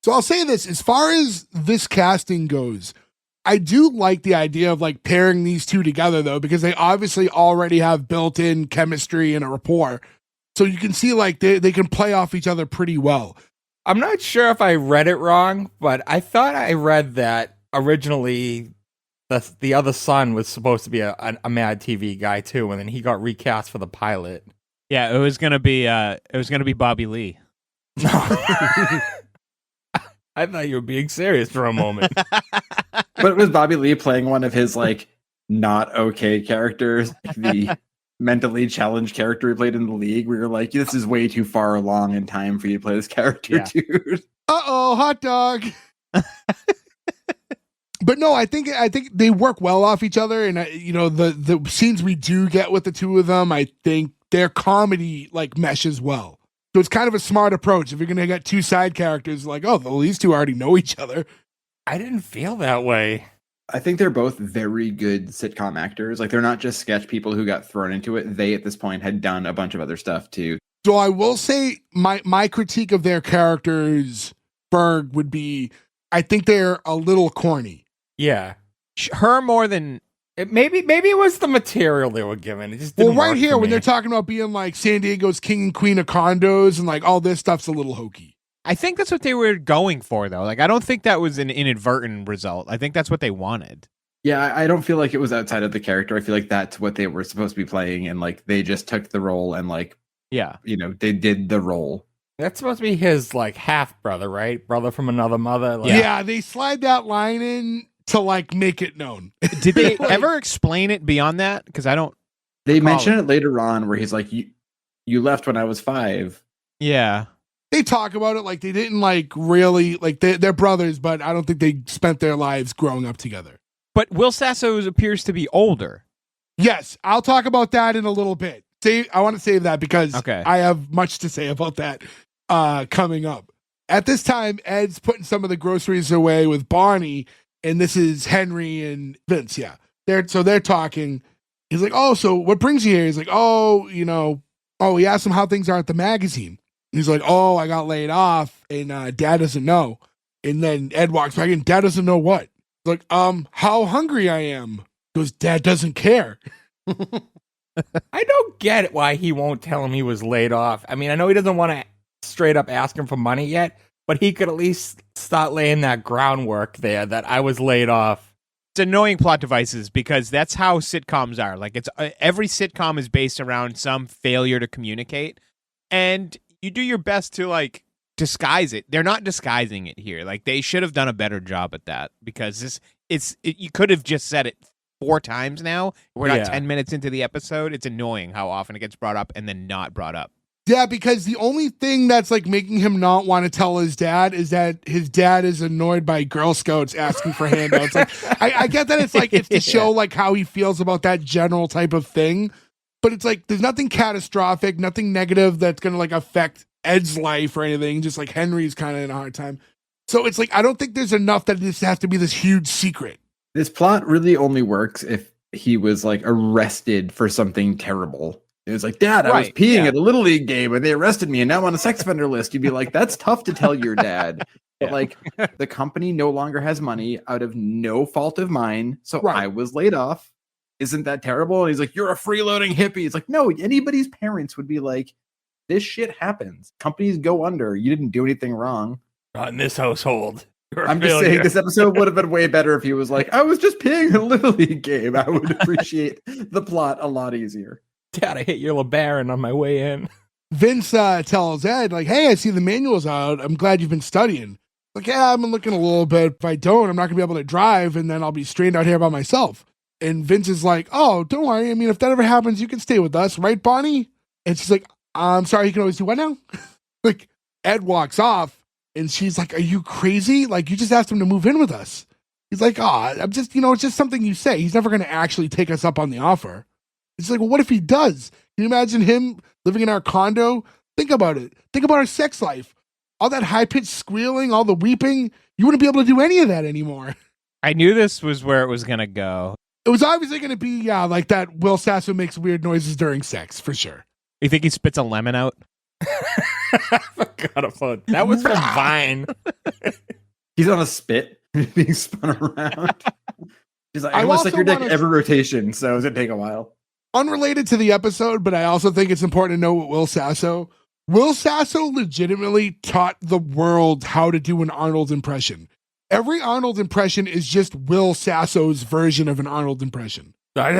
So I'll say this, as far as this casting goes, I do like the idea of like pairing these two together though, because they obviously already have built-in chemistry and a rapport. So you can see like they can play off each other pretty well. I'm not sure if I read it wrong, but I thought I read that originally the other son was supposed to be a Mad TV guy too, and then he got recast for the pilot. Yeah, it was gonna be Bobby Lee. No. I thought you were being serious for a moment. But was Bobby Lee playing one of his like not okay characters, like the mentally challenged character he played in the league, where you're like, this is way too far along in time for you to play this character, dude. Uh-oh, hot dog. But no, I think they work well off each other, and the scenes we do get with the two of them, I think their comedy like meshes well. So it's kind of a smart approach. If you're gonna get two side characters, like, oh, well, these two already know each other. I didn't feel that way. I think they're both very good sitcom actors. Like, they're not just sketch people who got thrown into it. They, at this point, had done a bunch of other stuff too. So I will say my critique of their characters, Berg, would be, I think they're a little corny. Yeah. Her more than... Maybe it was the material they were given. It just Well, didn't right work here, for when me. they're talking about being like San Diego's king and queen of condos and like all this stuff's a little hokey. I think that's what they were going for, though. Like, I don't think that was an inadvertent result. I think that's what they wanted. Yeah, I don't feel like it was outside of the character. I feel like that's what they were supposed to be playing, and like they just took the role and like, Yeah. They did the role. That's supposed to be his like half brother, right? Brother from another mother. Like, Yeah, they slide that line in to like make it known. Did they ever explain it beyond that? Because I don't... They mention it later on where he's like, you left when I was 5. Yeah. They talk about it like they didn't like really, like they're brothers, but I don't think they spent their lives growing up together. But Will Sasso appears to be older. Yes, I'll talk about that in a little bit. I want to save that because Okay. I have much to say about that coming up. At this time, Ed's putting some of the groceries away with Bonnie, and this is Henry and Vince. Yeah, they're talking. He's like, "Oh, so what brings you here?" He's like, "Oh, he asked him how things are at the magazine." He's like, "Oh, I got laid off, and Dad doesn't know." And then Ed walks back in. Dad doesn't know what. He's like, how hungry I am. He goes, Dad doesn't care. I don't get why he won't tell him he was laid off. I mean, I know he doesn't want to straight up ask him for money yet, but he could at least start laying that groundwork there that I was laid off. annoying plot devices because that's how sitcoms are. Like, it's every sitcom is based around some failure to communicate, and you do your best to like disguise it. They're not disguising it here. Like, they should have done a better job at that because you could have just said it 4 times now. We're not 10 minutes into the episode. It's annoying how often it gets brought up and then not brought up. Yeah, because the only thing that's like making him not want to tell his dad is that his dad is annoyed by Girl Scouts asking for handouts. Like, I get that it's like it's to show like how he feels about that general type of thing, but it's like there's nothing catastrophic, nothing negative that's gonna like affect Ed's life or anything. Just like Henry's kind of in a hard time. So it's like I don't think there's enough that this has to be this huge secret. This plot really only works if he was like arrested for something terrible. It was like, Dad, I was peeing at a Little League game and they arrested me and now I'm on a sex offender list. You'd be like, that's tough to tell your dad. But like the company no longer has money out of no fault of mine. So I was laid off. Isn't that terrible? And he's like, you're a freeloading hippie. It's like, no, anybody's parents would be like, this shit happens. Companies go under. You didn't do anything wrong. Not in this household. I'm just saying this episode would have been way better if he was like, I was just peeing a Little League game. I would appreciate the plot a lot easier. Dad, I hit your LeBaron on my way in. Vince tells Ed, like, hey, I see the manual's out. I'm glad you've been studying. Like, yeah, I've been looking a little bit. If I don't, I'm not going to be able to drive, and then I'll be stranded out here by myself. And Vince is like, oh, don't worry. I mean, if that ever happens, you can stay with us, right, Bonnie? And she's like, I'm sorry, you can always do what now? Like, Ed walks off, and she's like, are you crazy? Like, you just asked him to move in with us. He's like, I'm just, it's just something you say. He's never going to actually take us up on the offer. It's like, well, what if he does? Can you imagine him living in our condo? Think about it. Think about our sex life. All that high-pitched squealing, all the weeping. You wouldn't be able to do any of that anymore. I knew this was where it was going to go. It was obviously going to be, like that Will Sasso makes weird noises during sex, for sure. You think he spits a lemon out? I forgot about that. Was from Vine. He's on a spit being spun around. He's like, I almost like your dick every rotation, so it's going to take a while. Unrelated to the episode, but I also think it's important to know what Will Sasso legitimately taught the world how to do an Arnold impression. Every Arnold impression is just Will Sasso's version of an Arnold impression. There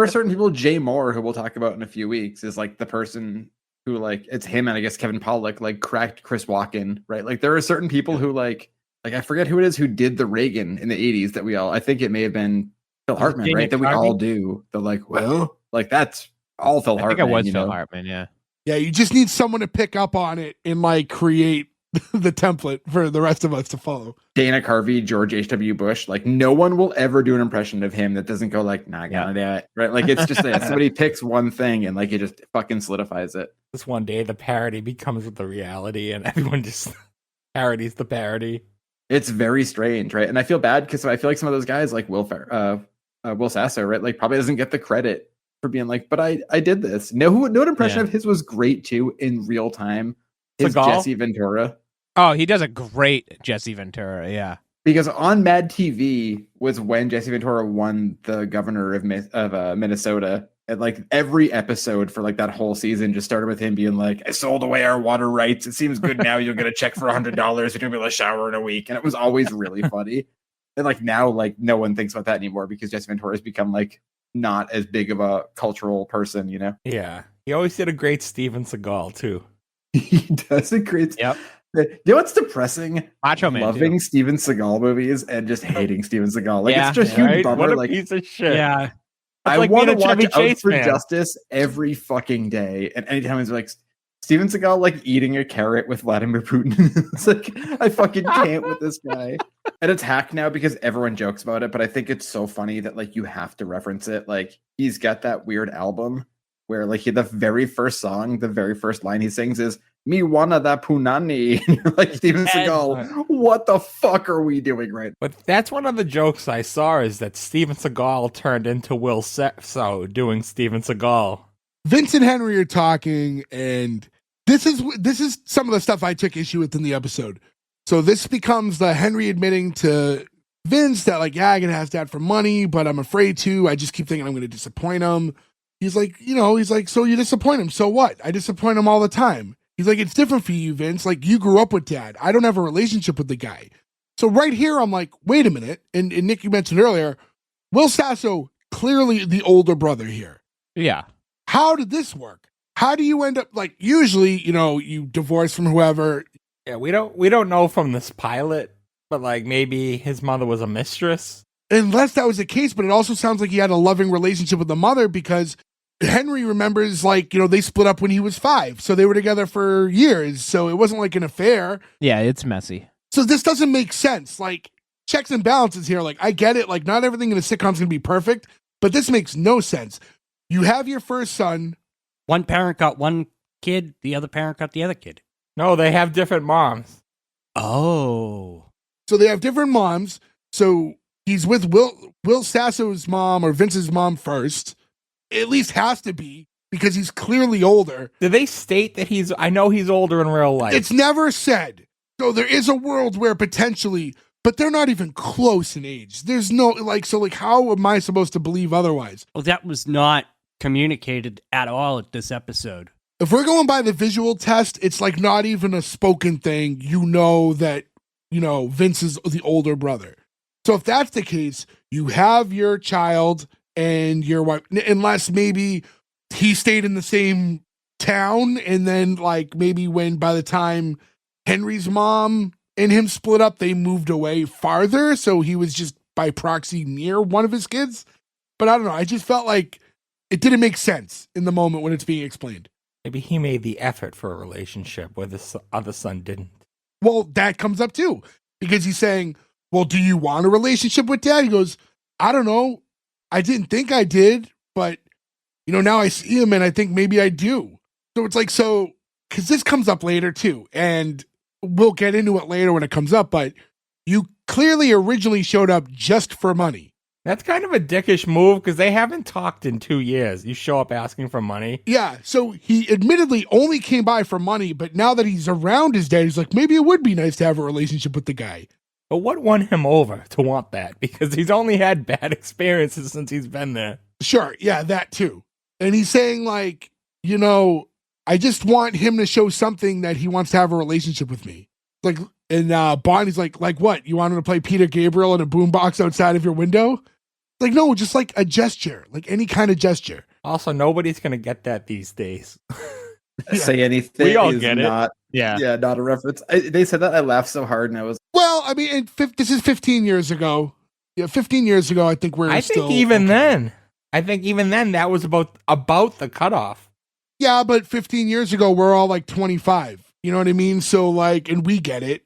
are certain people, Jay Moore, who we'll talk about in a few weeks, is like the person who like, it's him and I guess Kevin Pollak, like cracked Chris Walken, right? Like there are certain people who like I forget who it is who did the Reagan in the 80s that I think it may have been Phil Hartman, right? That we all do. They're like, well, like that's all Phil Hartman. I think it was Phil Hartman, yeah. Yeah, you just need someone to pick up on it and like create the template for the rest of us to follow. Dana Carvey, George H.W. Bush, like no one will ever do an impression of him that doesn't go like, nah, gonna do it. Right? Like it's just that somebody picks one thing and like it just fucking solidifies it. This one day the parody becomes the reality and everyone just parodies the parody. It's very strange, right? And I feel bad because I feel like some of those guys like Will Sasso, right? Like probably doesn't get the credit for being like, but I did this. No impression of his was great too in real time. His Jesse Ventura. Oh, he does a great Jesse Ventura, yeah. Because on Mad TV was when Jesse Ventura won the governor of Minnesota. And like every episode for like that whole season just started with him being like, I sold away our water rights. It seems good now. You'll get a check for $100. You're gonna be able to shower in a week. And it was always really funny. And like now, like no one thinks about that anymore because Jesse Ventura has become like not as big of a cultural person, you know? Yeah. He always did a great Steven Seagal too. He does a great. Yep. You know what's depressing? Macho Man loving too. Steven Seagal movies and just hating Steven Seagal. Like Yeah, it's just huge Right? bummer. What a Like piece of shit. Yeah. I like want to being a watch Chevy Out Chase for fan. Justice every fucking day. And anytime it's like Steven Seagal like eating a carrot with Vladimir Putin. It's like I fucking can't with this guy. And it's hacked now because everyone jokes about it, but I think it's so funny that like you have to reference it. Like he's got that weird album where like the very first song, the very first line he sings is "Me wanna da punani." Like Steven Seagal, what the fuck are we doing right now? But that's one of the jokes I saw is that Steven Seagal turned into Will Sasso doing Steven Seagal. Vince and Henry are talking, and this is some of the stuff I took issue with in the episode. So this becomes the Henry admitting to Vince that like, yeah, I'm gonna ask Dad for money, but I'm afraid to. I just keep thinking I'm gonna disappoint him. He's like, so you disappoint him. So what? I disappoint him all the time. He's like, it's different for you, Vince. Like you grew up with Dad. I don't have a relationship with the guy. So right here, I'm like, wait a minute. And Nick, you mentioned earlier, Will Sasso, clearly the older brother here. Yeah. How did this work? How do you end up, like, usually, you divorce from whoever. Yeah, we don't know from this pilot, but like maybe his mother was a mistress. Unless that was the case, but it also sounds like he had a loving relationship with the mother because Henry remembers, like, they split up when he was 5. So they were together for years. So it wasn't like an affair. Yeah, it's messy. So this doesn't make sense. Like, checks and balances here. Like, I get it. Like, not everything in a sitcom is going to be perfect, but this makes no sense. You have your first son. One parent got one kid, the other parent got the other kid. No, they have different moms. Oh. So they have different moms. So he's with Will Sasso's mom or Vince's mom first. At least has to be because he's clearly older. Did they state that I know he's older in real life. It's never said. So there is a world where potentially, but they're not even close in age. There's no, how am I supposed to believe otherwise? Well, that was not communicated at all at this episode. If we're going by the visual test, it's like not even a spoken thing. That, Vince is the older brother. So if that's the case, you have your child and your wife, unless maybe he stayed in the same town and then maybe when by the time Henry's mom and him split up, they moved away farther. So he was just by proxy near one of his kids. But I don't know. I just felt like it didn't make sense in the moment when it's being explained. Maybe he made the effort for a relationship where the other son didn't. Well, that comes up too, because he's saying, well, do you want a relationship with dad? He goes, I don't know. I didn't think I did, but now I see him and I think maybe I do. So it's because this comes up later too. And we'll get into it later when it comes up, but you clearly originally showed up just for money. That's kind of a dickish move because they haven't talked in 2 years. You show up asking for money. Yeah, so he admittedly only came by for money, but now that he's around his dad, he's like, maybe it would be nice to have a relationship with the guy. But what won him over to want that? Because he's only had bad experiences since he's been there. Sure, yeah, that too. And he's saying I just want him to show something that he wants to have a relationship with me. And Bonnie's like what? You want him to play Peter Gabriel in a boombox outside of your window? No, just a gesture, any kind of gesture. Also, nobody's going to get that these days. Yeah. Say anything. We all is get it. not, Yeah. not a reference. They said that. I laughed so hard, and I was. Well, I mean, this is 15 years ago. Yeah, 15 years ago, I think I think even then, that was about the cutoff. Yeah, but 15 years ago, we're all 25. You know what I mean? So and we get it.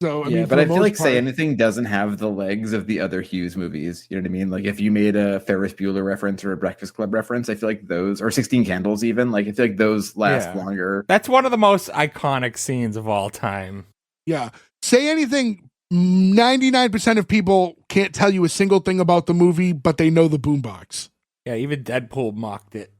So I mean, but I feel like Say Anything doesn't have the legs of the other Hughes movies. You know what I mean? If you made a Ferris Bueller reference or a Breakfast Club reference, I feel like those, or 16 Candles even, I feel like those last longer. That's one of the most iconic scenes of all time. Yeah. Say Anything, 99% of people can't tell you a single thing about the movie, but they know the boombox. Yeah, even Deadpool mocked it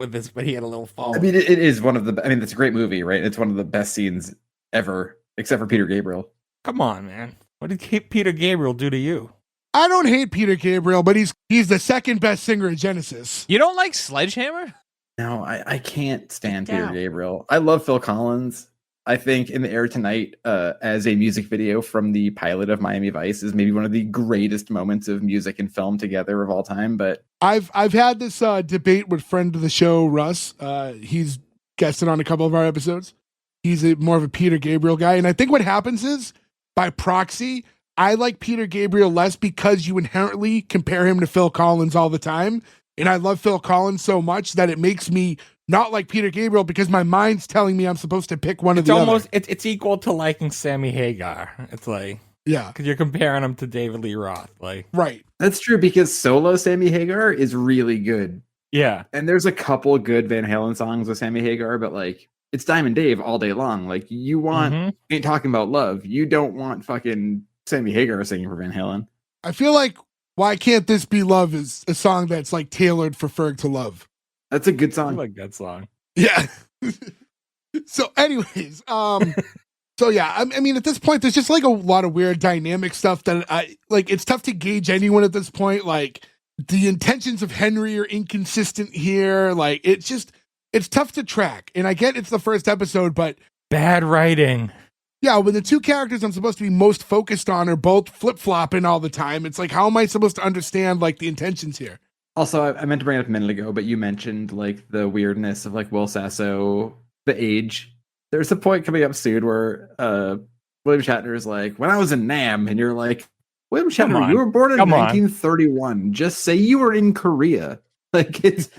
with this, but he had a little phone. I mean, it is one of the. I mean, it's a great movie, right? It's one of the best scenes ever, except for Peter Gabriel. Come on, man. What did Peter Gabriel do to you? I don't hate Peter Gabriel, but he's the second best singer in Genesis. You don't like Sledgehammer? No, I can't stand Peter Gabriel. I love Phil Collins. I think In the Air Tonight, as a music video from the pilot of Miami Vice, is maybe one of the greatest moments of music and film together of all time. But I've had this debate with friend of the show, Russ. He's guested on a couple of our episodes. He's more of a Peter Gabriel guy. And I think what happens is, by proxy, I like Peter Gabriel less because you inherently compare him to Phil Collins all the time. And I love Phil Collins so much that it makes me not like Peter Gabriel because my mind's telling me I'm supposed to pick one of the other. It's equal to liking Sammy Hagar. It's yeah, because you're comparing him to David Lee Roth. Right. That's true because solo Sammy Hagar is really good. Yeah. And there's a couple good Van Halen songs with Sammy Hagar, but it's Diamond Dave all day long. You want, ain't talking about love. You don't want fucking Sammy Hagar singing for Van Halen. I feel like Why Can't This Be Love is a song that's tailored for Ferg to love. That's a good song. I like that song. Yeah. So anyways, so yeah, I mean, at this point, there's just a lot of weird dynamic stuff that it's tough to gauge anyone at this point. The intentions of Henry are inconsistent here. It's tough to track. And I get it's the first episode, but Bad writing. Yeah, when the two characters I'm supposed to be most focused on are both flip-flopping all the time, it's like, how am I supposed to understand like the intentions here? Also, I meant to bring it up a minute ago, but you mentioned like the weirdness of like Will Sasso, the age. There's a point coming up soon where William Shatner is like, when I was in Nam, and you're like, William Shatner, you were born in 1931. Just say you were in Korea. Like it's,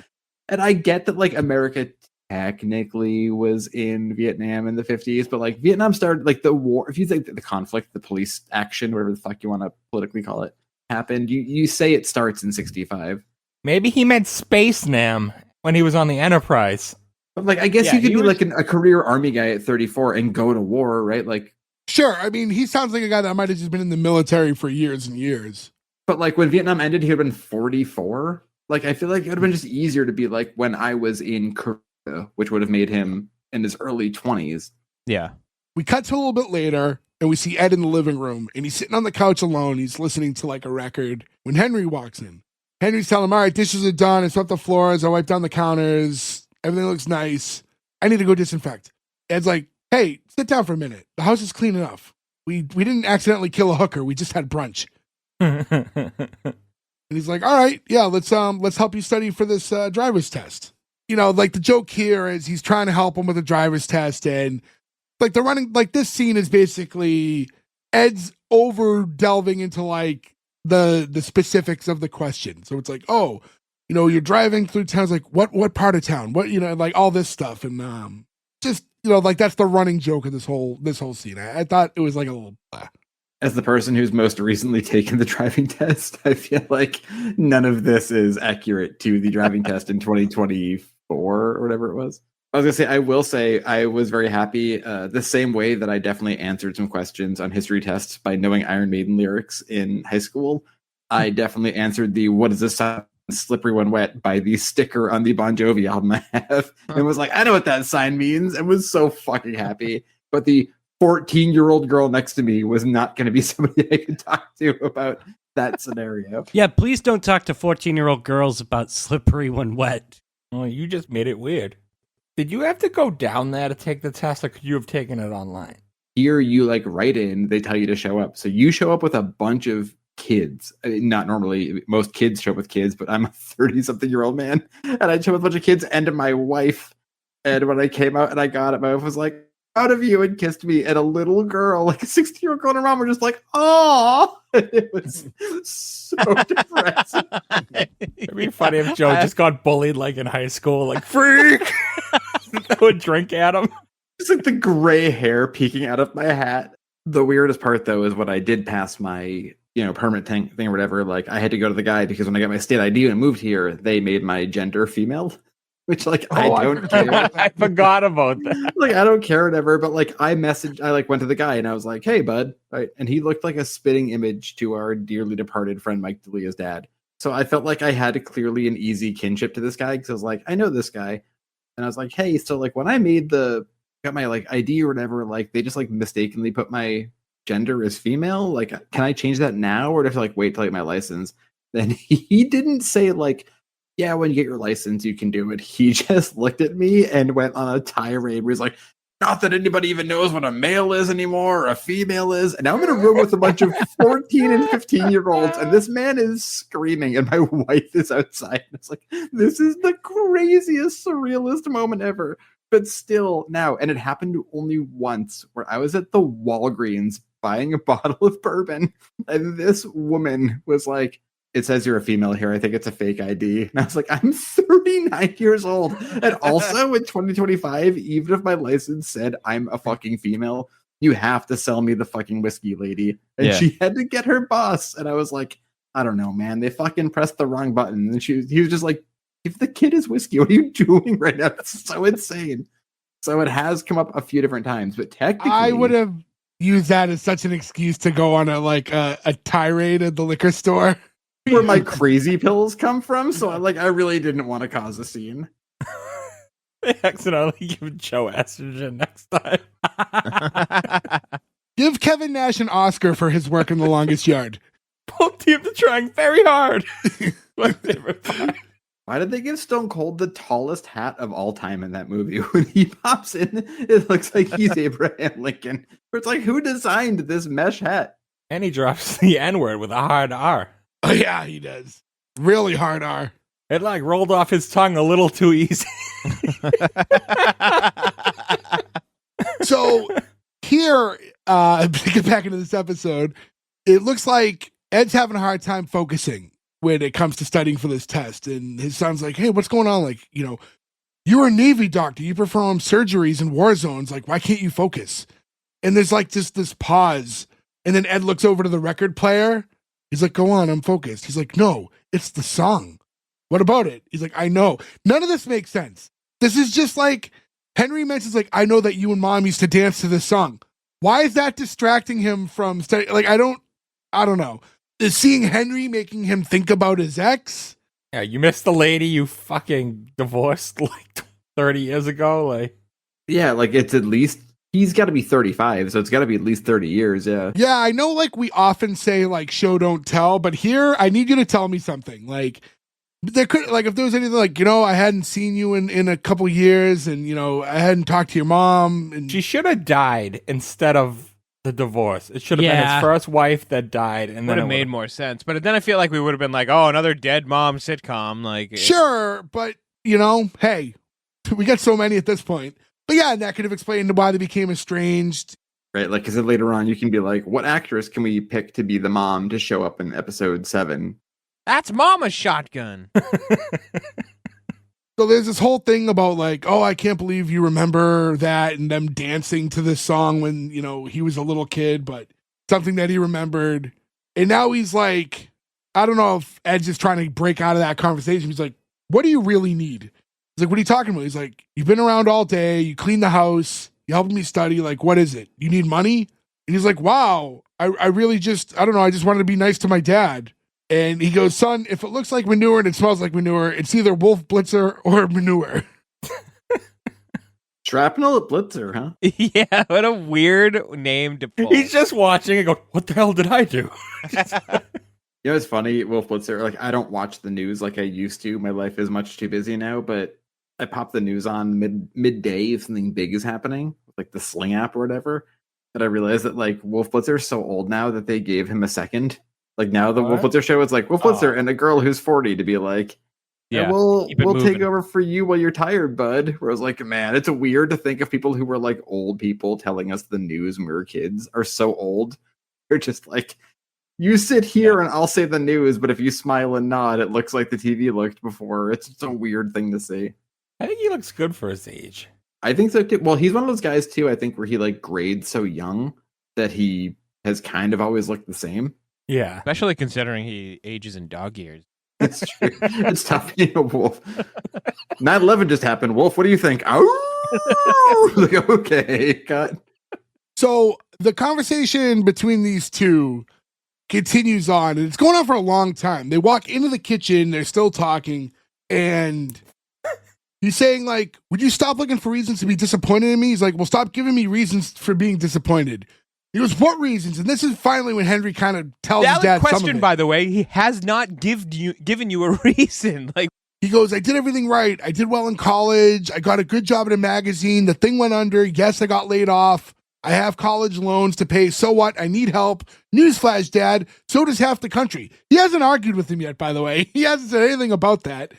and I get that like America technically was in Vietnam in the 50s, but like Vietnam started like the war. If you think that the conflict, the police action, whatever the fuck you want to politically call it, happened, you say it starts in 65. Maybe he meant Space Nam when he was on the Enterprise. But like, I guess you could be like a career army guy at 34 and go to war, right? Like, sure. I mean, he sounds like a guy that might have just been in the military for years and years. But like when Vietnam ended, he would have been 44. Like, I feel like it would have been just easier to be like when I was in Korea, which would have made him in his early 20s. Yeah. We cut to a little bit later and we see Ed in the living room and he's sitting on the couch alone. He's listening to like a record when Henry walks in. Henry's telling him, all right, dishes are done. I swept the floors. I wiped down the counters. Everything looks nice. I need to go disinfect. Ed's like, hey, sit down for a minute. The house is clean enough. We didn't accidentally kill a hooker. We just had brunch. And he's like, all right, yeah, let's help you study for this driver's test. You know, like the joke here is he's trying to help him with the driver's test, and like the running, like this scene is basically Ed's over delving into like the specifics of the question. So it's like, oh, you know, you're driving through towns, like what part of town, what, you know, like all this stuff, and just, you know, like that's the running joke of this whole scene. I thought it was like a little. As the person who's most recently taken the driving test, I feel like none of this is accurate to the driving test in 2024 or whatever it was. I was gonna say, I will say I was very happy the same way that I definitely answered some questions on history tests by knowing Iron Maiden lyrics in high school. I definitely answered the what is this sign, slippery when wet by the sticker on the Bon Jovi album I have, and was like, I know what that sign means, and was so fucking happy. But the 14-year-old girl next to me was not going to be somebody I could talk to about that scenario. Yeah, please don't talk to 14-year-old girls about slippery when wet. Oh, you just made it weird. Did you have to go down there to take the test, or could you have taken it online? Here you like write in, they tell you to show up. So you show up with a bunch of kids. I mean, not normally, most kids show up with kids, but I'm a 30-something-year-old man, and I show up with a bunch of kids and my wife. And when I came out and I got it, my wife was like, out of you, and kissed me, and a little girl, like a 16-year-old girl and her mom were just like, oh, it was so depressing. It'd be funny if Joe just got bullied like in high school, like freak. I would drink at him. Just like the gray hair peeking out of my hat. The weirdest part though is when I did pass my, you know, permit thing or whatever, like I had to go to the guy because when I got my state ID and moved here, they made my gender female. Which, like, I don't care. I forgot about that. Like, I don't care, whatever. But, like, I like, went to the guy and I was like, hey, bud. Right? And he looked like a spitting image to our dearly departed friend Mike D'Elia's dad. So I felt like I had clearly an easy kinship to this guy because I was like, I know this guy. And I was like, hey, so, like, when I got my, like, ID or whatever, like, they just, like, mistakenly put my gender as female. Like, can I change that now or do I have to, like, wait till I get my license? Then he didn't say, like, yeah, when you get your license, you can do it. He just looked at me and went on a tirade where he's like, not that anybody even knows what a male is anymore or a female is. And now I'm in a room with a bunch of 14 and 15-year-olds, and this man is screaming, and my wife is outside. It's like, this is the craziest, surrealist moment ever. But still, now, and it happened only once, where I was at the Walgreens buying a bottle of bourbon, and this woman was like, it says you're a female here. I think it's a fake ID. And I was like, I'm 39 years old. And also in 2025, even if my license said I'm a fucking female, you have to sell me the fucking whiskey, lady. And she had to get her boss. And I was like, I don't know, man. They fucking pressed the wrong button. And he was just like, if the kid is whiskey, what are you doing right now? It's so insane. So it has come up a few different times. But technically, I would have used that as such an excuse to go on a tirade at the liquor store. Where my crazy pills come from, so I really didn't want to cause a scene. They accidentally give Joe estrogen next time. Give Kevin Nash an Oscar for his work in The Longest Yard. Both teams are trying very hard. My favorite part. Why did they give Stone Cold the tallest hat of all time in that movie? When he pops in, it looks like he's Abraham Lincoln. It's like, who designed this mesh hat? And he drops the N-word with a hard R. Oh, yeah, he does. Really hard R. It like rolled off his tongue a little too easy. So here, to get back into this episode, it looks like Ed's having a hard time focusing when it comes to studying for this test. And his son's like, hey, what's going on? Like, you know, you're a Navy doctor. You perform surgeries in war zones. Like, why can't you focus? And there's like just this pause. And then Ed looks over to the record player. He's like, go on, I'm focused. He's like, no, it's the song. What about it? He's like, I know. None of this makes sense. This is just like, Henry mentions like, I know that you and Mom used to dance to this song. Why is that distracting him from study? Like, I don't know. Is seeing Henry making him think about his ex? Yeah, you missed the lady you fucking divorced like 30 years ago. Like, yeah, like it's at least, he's got to be 35, so it's got to be at least 30 years, yeah. Yeah, I know like we often say like show don't tell, but here I need you to tell me something. Like, there could, like, if there was anything like, you know, I hadn't seen you in a couple years and, you know, I hadn't talked to your mom. And she should have died instead of the divorce. It should have been his first wife that died. And would then have made more sense. But then I feel like we would have been like, oh, another dead mom sitcom. Like, sure, but, you know, hey, we got so many at this point. But yeah, and that could have explained why they became estranged. Right, like, because later on you can be like, what actress can we pick to be the mom to show up in episode 7? That's Mama's shotgun. So there's this whole thing about like, oh, I can't believe you remember that, and them dancing to this song when, you know, he was a little kid, but something that he remembered. And now he's like, I don't know if Ed's just trying to break out of that conversation. He's like, what do you really need? He's like, what are you talking about? He's like, you've been around all day, you clean the house, you helped me study, like, what is it? You need money? And he's like, wow, I really just, I don't know, I just wanted to be nice to my dad. And he goes, son, if it looks like manure and it smells like manure, it's either Wolf Blitzer or manure. Shrapnel at Blitzer, huh? Yeah, what a weird name to pull. He's just watching and go, what the hell did I do? You know, it's funny, Wolf Blitzer, like, I don't watch the news like I used to. My life is much too busy now, but I pop the news on midday if something big is happening, like the Sling app or whatever, that I realized that, like, Wolf Blitzer is so old now that they gave him a second. Like, now the Wolf Blitzer show is like Wolf Blitzer and a girl who's 40 to be like, yeah, we'll take over for you while you're tired, bud. Where I was like, man, it's weird to think of people who were like old people telling us the news when we were kids are so old. They're just like, you sit here and I'll say the news, but if you smile and nod, it looks like the TV looked before. It's just a weird thing to say. I think he looks good for his age. I think so too. Well, he's one of those guys too, I think, where he like grades so young that he has kind of always looked the same. Yeah. Especially considering he ages in dog years. It's true. It's tough being a wolf. 9/11 just happened. Wolf, what do you think? Oh, like, okay, cut. So the conversation between these two continues on, and it's going on for a long time. They walk into the kitchen, they're still talking, and he's saying, like, would you stop looking for reasons to be disappointed in me? He's like, well, stop giving me reasons for being disappointed. He goes, what reasons? And this is finally when Henry kind of tells his dad question, some of it. by the way. He has not given you a reason. Like, he goes, I did everything right. I did well in college. I got a good job at a magazine. The thing went under. Yes, I got laid off. I have college loans to pay. So what? I need help. Newsflash, Dad. So does half the country. He hasn't argued with him yet, by the way. He hasn't said anything about that.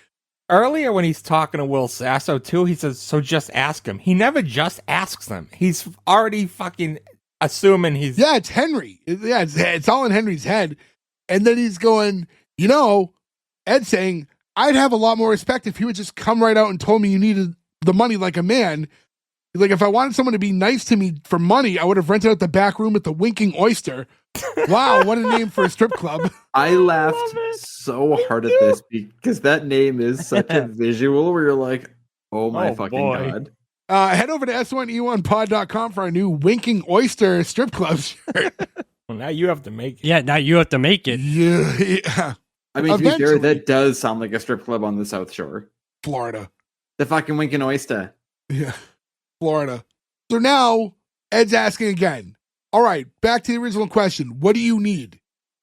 Earlier when he's talking to Will Sasso, too, he says, so just ask him. He never just asks them. He's already fucking assuming he's... Yeah, it's Henry. Yeah, it's all in Henry's head. And then he's going, you know, Ed saying, I'd have a lot more respect if he would just come right out and told me you needed the money like a man. Like, if I wanted someone to be nice to me for money, I would have rented out the back room at the Winking Oyster. Wow, what a name for a strip club. I laughed so hard at this because that name is such a visual where you're like, oh my fucking God. Head over to S1E1pod.com for our new Winking Oyster strip club shirt. Well, now you have to make it. Yeah, now you have to make it. Yeah. I mean, to be fair, that does sound like a strip club on the South Shore. Florida. The fucking Winking Oyster. Yeah. Florida. So now Ed's asking again. All right, back to the original question. What do you need?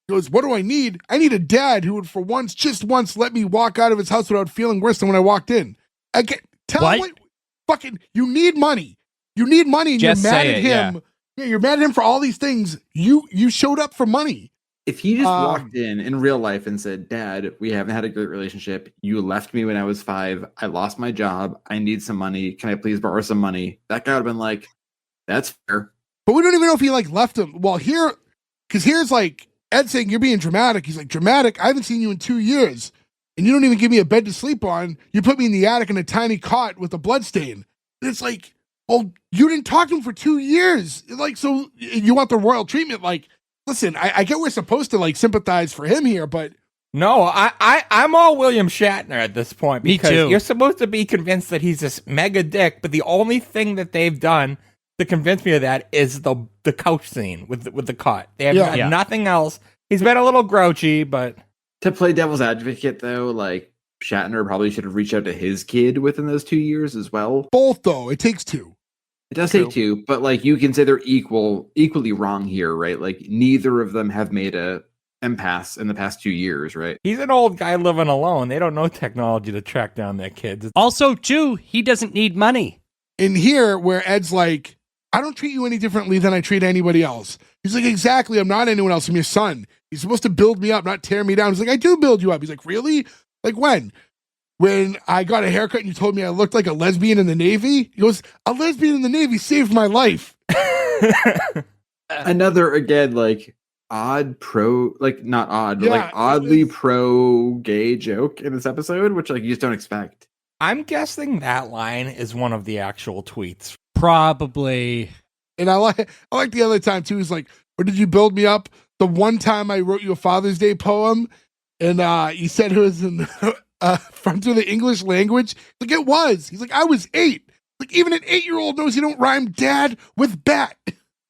He goes, what do I need? I need a dad who would for once, just once, let me walk out of his house without feeling worse than when I walked in. Tell him fucking, you need money. You need money and Just you're mad say at it, him. Yeah, you're mad at him for all these things. You showed up for money. If he just walked in real life and said, Dad, we haven't had a great relationship. You left me when I was 5. I lost my job. I need some money. Can I please borrow some money? That guy would have been like, that's fair. But we don't even know if he like left him. Well, here's like Ed saying you're being dramatic. He's like, dramatic? I haven't seen you in 2 years. And you don't even give me a bed to sleep on. You put me in the attic in a tiny cot with a blood stain. And it's like, well, you didn't talk to him for 2 years. Like, so you want the royal treatment? Like, listen, I get we're supposed to like sympathize for him here, but no, I'm all William Shatner at this point because Me too. you're supposed to be convinced that he's this mega dick, but the only thing that they've done to convince me of that is the couch scene with the cot. They have done nothing else. He's been a little grouchy, but to play devil's advocate though, like Shatner probably should have reached out to his kid within those 2 years as well. both though, it takes 2. It does take 2, but like you can say they're equally wrong here, right? Like neither of them have made a impasse in the past 2 years, right? he's an old guy living alone. They don't know technology to track down their kids. Also, too, he doesn't need money. In here, where Ed's like, I don't treat you any differently than I treat anybody else. He's like, exactly, I'm not anyone else. I'm your son. He's supposed to build me up, not tear me down. He's like, I do build you up. He's like, really? Like when? When I got a haircut and you told me I looked like a lesbian in the Navy? He goes, a lesbian in the Navy saved my life. Another, again, like odd pro, like not odd, but like oddly pro-gay joke in this episode, which like you just don't expect. I'm guessing that line is one of the actual tweets. Probably. And I like the other time too. He's like, or did you build me up? The one time I wrote you a Father's Day poem and you said it was in front of the English language. Like it was. He's like, I was 8. Like even an 8-year-old knows you don't rhyme dad with bat.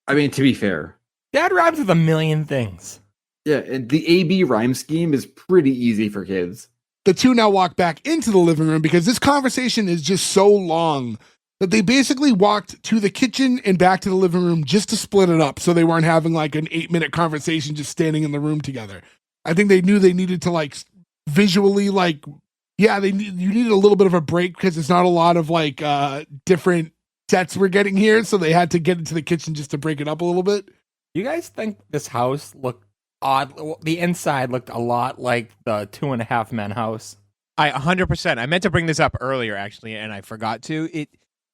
I mean, to be fair, Dad rhymes with a million things. yeah, and the AB rhyme scheme is pretty easy for kids. The two now walk back into the living room because this conversation is just so long that they basically walked to the kitchen and back to the living room just to split it up so they weren't having like an 8-minute conversation just standing in the room together. I think they knew they needed to like visually like, yeah, you needed a little bit of a break because it's not a lot of like different sets we're getting here. So they had to get into the kitchen just to break it up a little bit. You guys think this house looked odd? Well, the inside looked a lot like the 2.5 Men house. I 100%. I meant to bring this up earlier, actually, and I forgot to.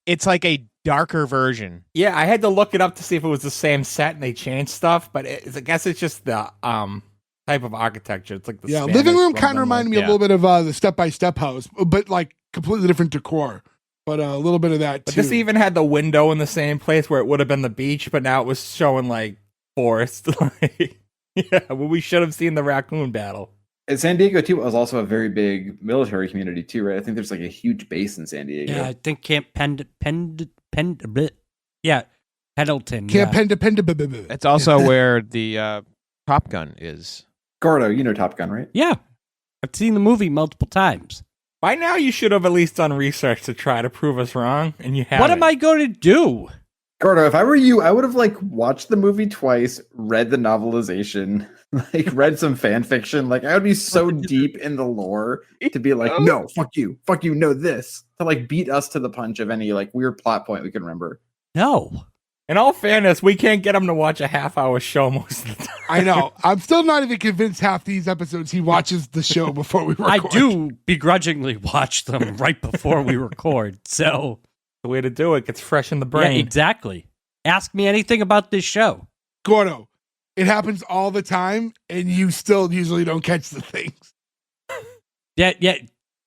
It's like a darker version. Yeah, I had to look it up to see if it was the same set and they changed stuff, but I guess it's just the type of architecture. It's like the Spanish living room kind of Roman, reminded me a little bit of the Step by Step house, but like completely different decor. But a little bit of that But too. this even had the window in the same place where it would have been the beach, but now it was showing like forest. Yeah, well, we should have seen the raccoon battle. And San Diego too was also a very big military community too, right? I think there's like a huge base in San Diego. Yeah, I think Camp Pendleton. Can't depend. It's also where the Top Gun is. Gordo, you know Top Gun, right? Yeah. I've seen the movie multiple times. By now, you should have at least done research to try to prove us wrong, and you haven't. What am I going to do? Gordo, if I were you, I would have like watched the movie twice, read the novelization, like read some fan fiction. Like I would be so deep in the lore to be like, no, fuck you, know this, to like beat us to the punch of any like weird plot point we can remember. No. In all fairness, we can't get him to watch a half-hour show most of the time. I know. I'm still not even convinced half these episodes he watches the show before we record. I do begrudgingly watch them right before we record, so... The way to do it gets fresh in the brain. Yeah, exactly. Ask me anything about this show. Gordo, it happens all the time, and you still usually don't catch the things. Yeah,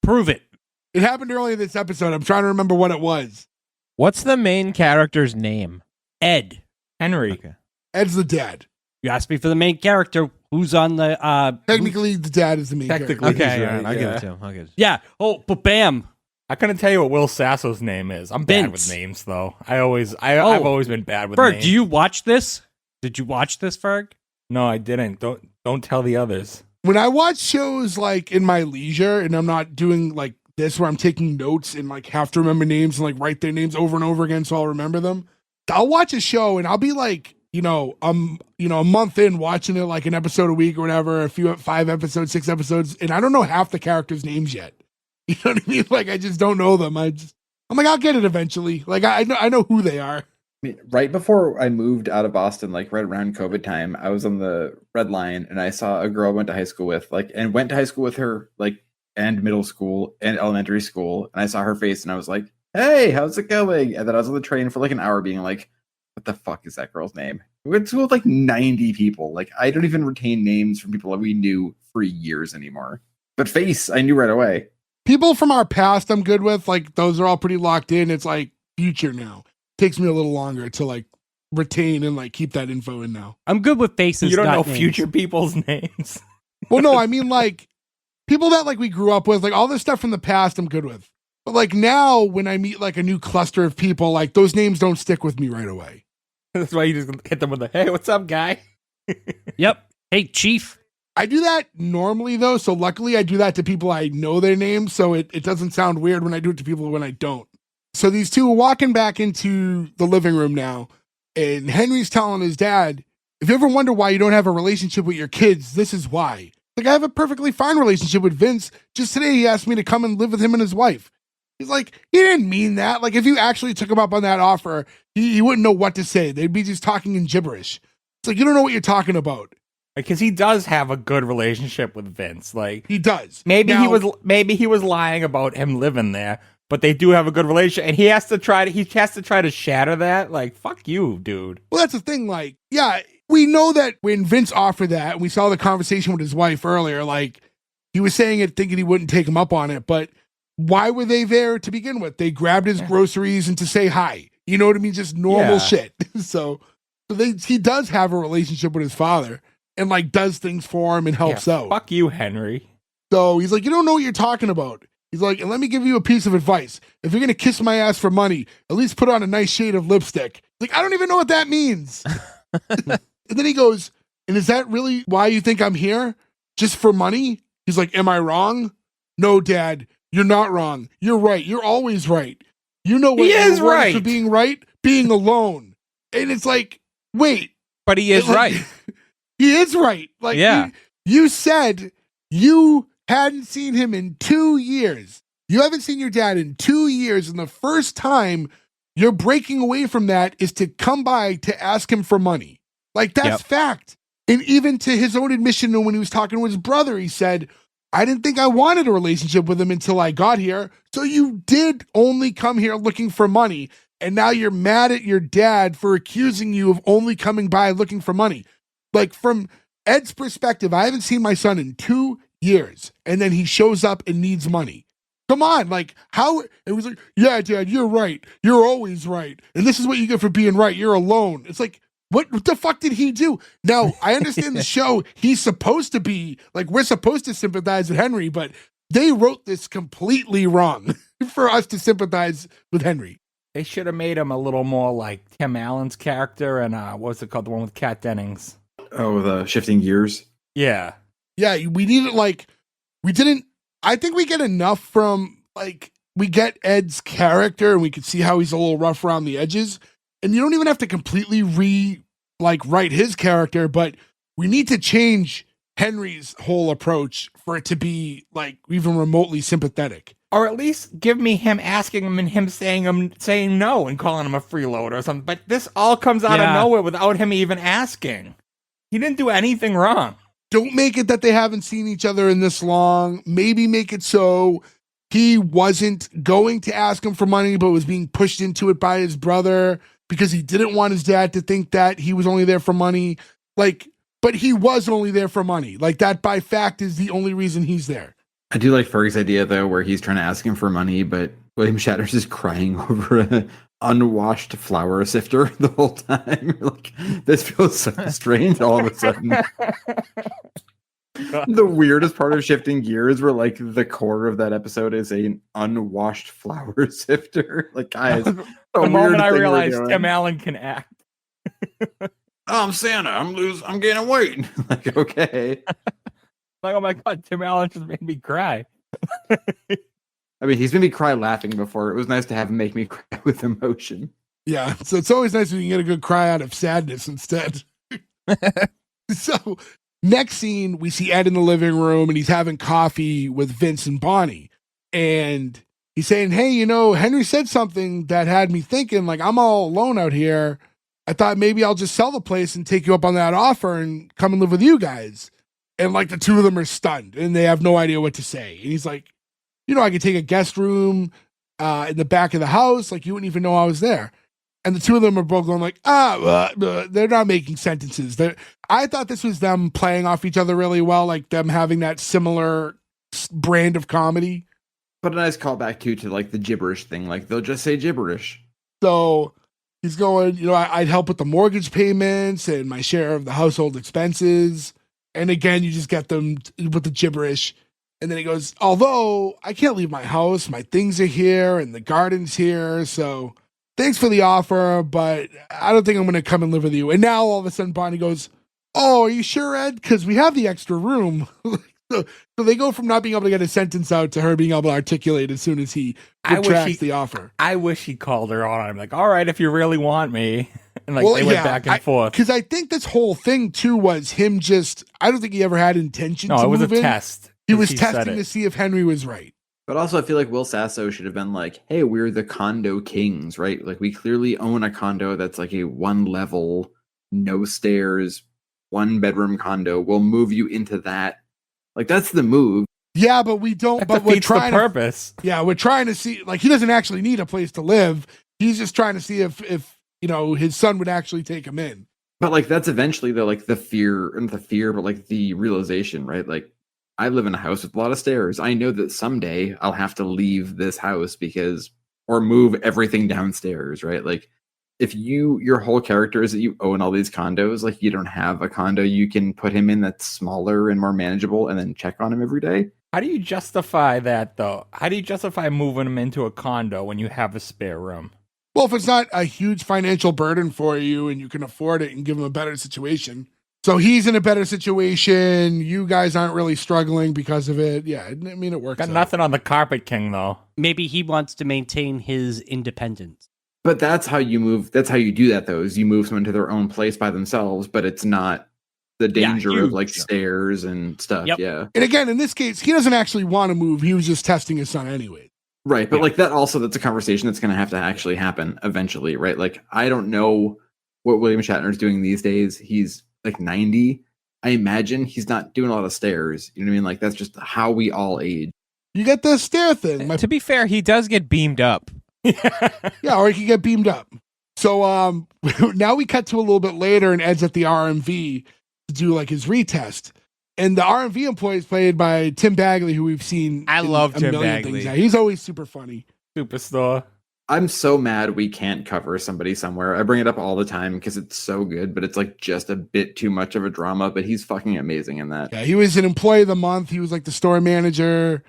prove it. It happened earlier this episode. I'm trying to remember what it was. What's the main character's name? Ed. Henry. Okay. Ed's the dad. You asked me for the main character. Who's on the... Technically, the dad is the main character. Technically. Okay, Right, all right, I'll yeah. give it to him. I'll give it to him. Yeah. Oh, but bam. I couldn't tell you what Will Sasso's name is. I'm bad Vince. with names, though. I've always been bad with Ferg, names. do you watch this? Did you watch this, Ferg? No, I didn't. Don't tell the others. When I watch shows like in my leisure, and I'm not doing like this where I'm taking notes and like have to remember names and like write their names over and over again so I'll remember them, I'll watch a show and I'll be like a month in watching it like an episode a week or whatever, 5 episodes, 6 episodes, and I don't know half the characters' names yet. You know what I mean? Like, I just don't know them. I'm like, I'll get it eventually. Like, I know who they are. I mean, right before I moved out of Boston, like right around COVID time, I was on the Red Line and I saw a girl I went to high school with, and went to high school with her, and middle school and elementary school. And I saw her face and I was like, hey, how's it going? And then I was on the train for like an hour being like, what the fuck is that girl's name? We went to school with like 90 people. Like, I don't even retain names from people that we knew for years anymore. But face, I knew right away. People from our past I'm good with. Like, those are all pretty locked in. It's like future now. Takes me a little longer to like retain and like keep that info in now. I'm good with faces. You don't know names. future people's names. Well, no, I mean like people that like we grew up with, like all this stuff from the past I'm good with. But like now when I meet like a new cluster of people, like those names don't stick with me right away. That's why you just hit them with the, hey, what's up, guy? Yep. Hey, Chief. I do that normally though, so luckily I do that to people I know their names, so it doesn't sound weird when I do it to people when I don't. So these two are walking back into the living room now, and Henry's telling his dad, if you ever wonder why you don't have a relationship with your kids, this is why. Like, I have a perfectly fine relationship with Vince. Just today he asked me to come and live with him and his wife. He's like, he didn't mean that. Like, if you actually took him up on that offer, he wouldn't know what to say. They'd be just talking in gibberish. It's like, you don't know what you're talking about. Because he does have a good relationship with Vince. Like, He does. maybe Now- maybe he was lying about him living there, but they do have a good relationship, and he has to try to shatter that. Like, fuck you, dude. Well, that's the thing. Like, yeah, we know that when Vince offered that, and we saw the conversation with his wife earlier, like, he was saying it thinking he wouldn't take him up on it, but why were they there to begin with? They grabbed his groceries and to say hi. You know what I mean? Just normal shit. So he does have a relationship with his father and, like, does things for him and helps out. Fuck you, Henry. So he's like, you don't know what you're talking about. He's like, and let me give you a piece of advice. If you're going to kiss my ass for money, at least put on a nice shade of lipstick. Like, I don't even know what that means. And then he goes, and is that really why you think I'm here? Just for money? He's like, am I wrong? No, Dad, you're not wrong. You're right. You're always right. You know what He is the word right. for being right? Being alone. And it's like, wait. But he is Like, right. He is right. Like, Yeah. you said you hadn't seen him in 2 years. You haven't seen your dad in 2 years, and the first time you're breaking away from that is to come by to ask him for money. Like, that's Yep. fact. And even to his own admission when he was talking to his brother, he said, I didn't think I wanted a relationship with him until I got here. So you did only come here looking for money, and now you're mad at your dad for accusing you of only coming by looking for money. Like, from Ed's perspective, I haven't seen my son in 2 years, and then he shows up and needs money. Come on, like, how? It was like, yeah, Dad, you're right. You're always right. And this is what you get for being right. You're alone. It's like, what the fuck did he do? Now, I understand the show, he's supposed to be, like, we're supposed to sympathize with Henry, but they wrote this completely wrong for us to sympathize with Henry. They should have made him a little more like Tim Allen's character and what's it called, the one with Kat Dennings. Oh, the shifting gears. Yeah. Yeah, we needed, like, we didn't, I think we get enough from, like, we get Ed's character and we can see how he's a little rough around the edges. And you don't even have to completely write his character, but we need to change Henry's whole approach for it to be, like, even remotely sympathetic. Or at least give me him asking him and him saying no and calling him a freeloader or something. But this all comes out of Yeah. nowhere without him even asking. He didn't do anything wrong. Don't make it that they haven't seen each other in this long. Maybe make it so he wasn't going to ask him for money, but was being pushed into it by his brother because he didn't want his dad to think that he was only there for money. Like, but he was only there for money. Like, that by fact is the only reason he's there. I do like Ferg's idea though, where he's trying to ask him for money, but William Shatner's just crying over an unwashed flour sifter the whole time. Like, this feels so strange all of a sudden. The weirdest part of shifting gears where, like, the core of that episode is an unwashed flour sifter. Like, guys, The moment I realized Tim Allen can act. oh, I'm Santa. I'm gaining weight. Like, okay. Like, oh my god, Tim Allen just made me cry. I mean, he's made me cry laughing before. It was nice to have him make me cry with emotion. Yeah, so it's always nice when you get a good cry out of sadness instead. So next scene, we see Ed in the living room and he's having coffee with Vince and Bonnie. And he's saying, hey, Henry said something that had me thinking, like, I'm all alone out here. I thought maybe I'll just sell the place and take you up on that offer and come and live with you guys. And like the two of them are stunned and they have no idea what to say. And he's like, I could take a guest room in the back of the house. Like, you wouldn't even know I was there. And the two of them are both going like, they're not making sentences. I thought this was them playing off each other really well, like them having that similar brand of comedy. But a nice callback too to like the gibberish thing. Like they'll just say gibberish. So he's going, I'd help with the mortgage payments and my share of the household expenses. And again, you just get them with the gibberish. And then he goes, although I can't leave my house, my things are here and the garden's here. So thanks for the offer, but I don't think I'm going to come and live with you. And now all of a sudden Bonnie goes, oh, are you sure, Ed? Because we have the extra room. So they go from not being able to get a sentence out to her being able to articulate as soon as he retracts the offer. I wish he called her on. I'm like, all right, if you really want me. And like they went back and forth. Because I think this whole thing too was him I don't think he ever had intention to move in. No, it was a test. He was testing to see if Henry was right. But also I feel like Will Sasso should have been like, hey, we're the condo kings, right? Like we clearly own a condo that's like a 1 level, no stairs, 1 bedroom condo. We'll move you into that. Like that's the move. Yeah, but we don't. That but we're trying the purpose. We're trying to see. Like he doesn't actually need a place to live. He's just trying to see if his son would actually take him in. But like that's eventually the fear, but like the realization, right? Like I live in a house with a lot of stairs. I know that someday I'll have to leave this house or move everything downstairs, right? Like if your whole character is that you own all these condos, like you don't have a condo you can put him in that's smaller and more manageable and then check on him every day. How do you justify that though? How do you justify moving him into a condo when you have a spare room? Well, if it's not a huge financial burden for you and you can afford it and give him a better situation. So he's in a better situation. You guys aren't really struggling because of it. Yeah, I mean, it works. Got nothing on the Carpet King though. Maybe he wants to maintain his independence. But that's how you move. That's how you do that, though, is you move someone to their own place by themselves, but it's not the danger of like stairs and stuff. Yep. Yeah. And again, in this case, he doesn't actually want to move. He was just testing his son anyway. Right. But like that's a conversation that's going to have to actually happen eventually. Right. Like, I don't know what William Shatner is doing these days. He's like 90. I imagine he's not doing a lot of stairs. You know what I mean? Like, that's just how we all age. You get the stair thing. To be fair, he does get beamed up. Yeah, or he can get beamed up. So now we cut to a little bit later and Ed's at the RMV to do like his retest. And the RMV employee is played by Tim Bagley, who we've seen. I love Tim Bagley. Yeah, he's always super funny. Superstar. I'm so mad we can't cover somebody somewhere. I bring it up all the time because it's so good, but it's like just a bit too much of a drama, but he's fucking amazing in that. Yeah, he was an employee of the month. He was like the store manager.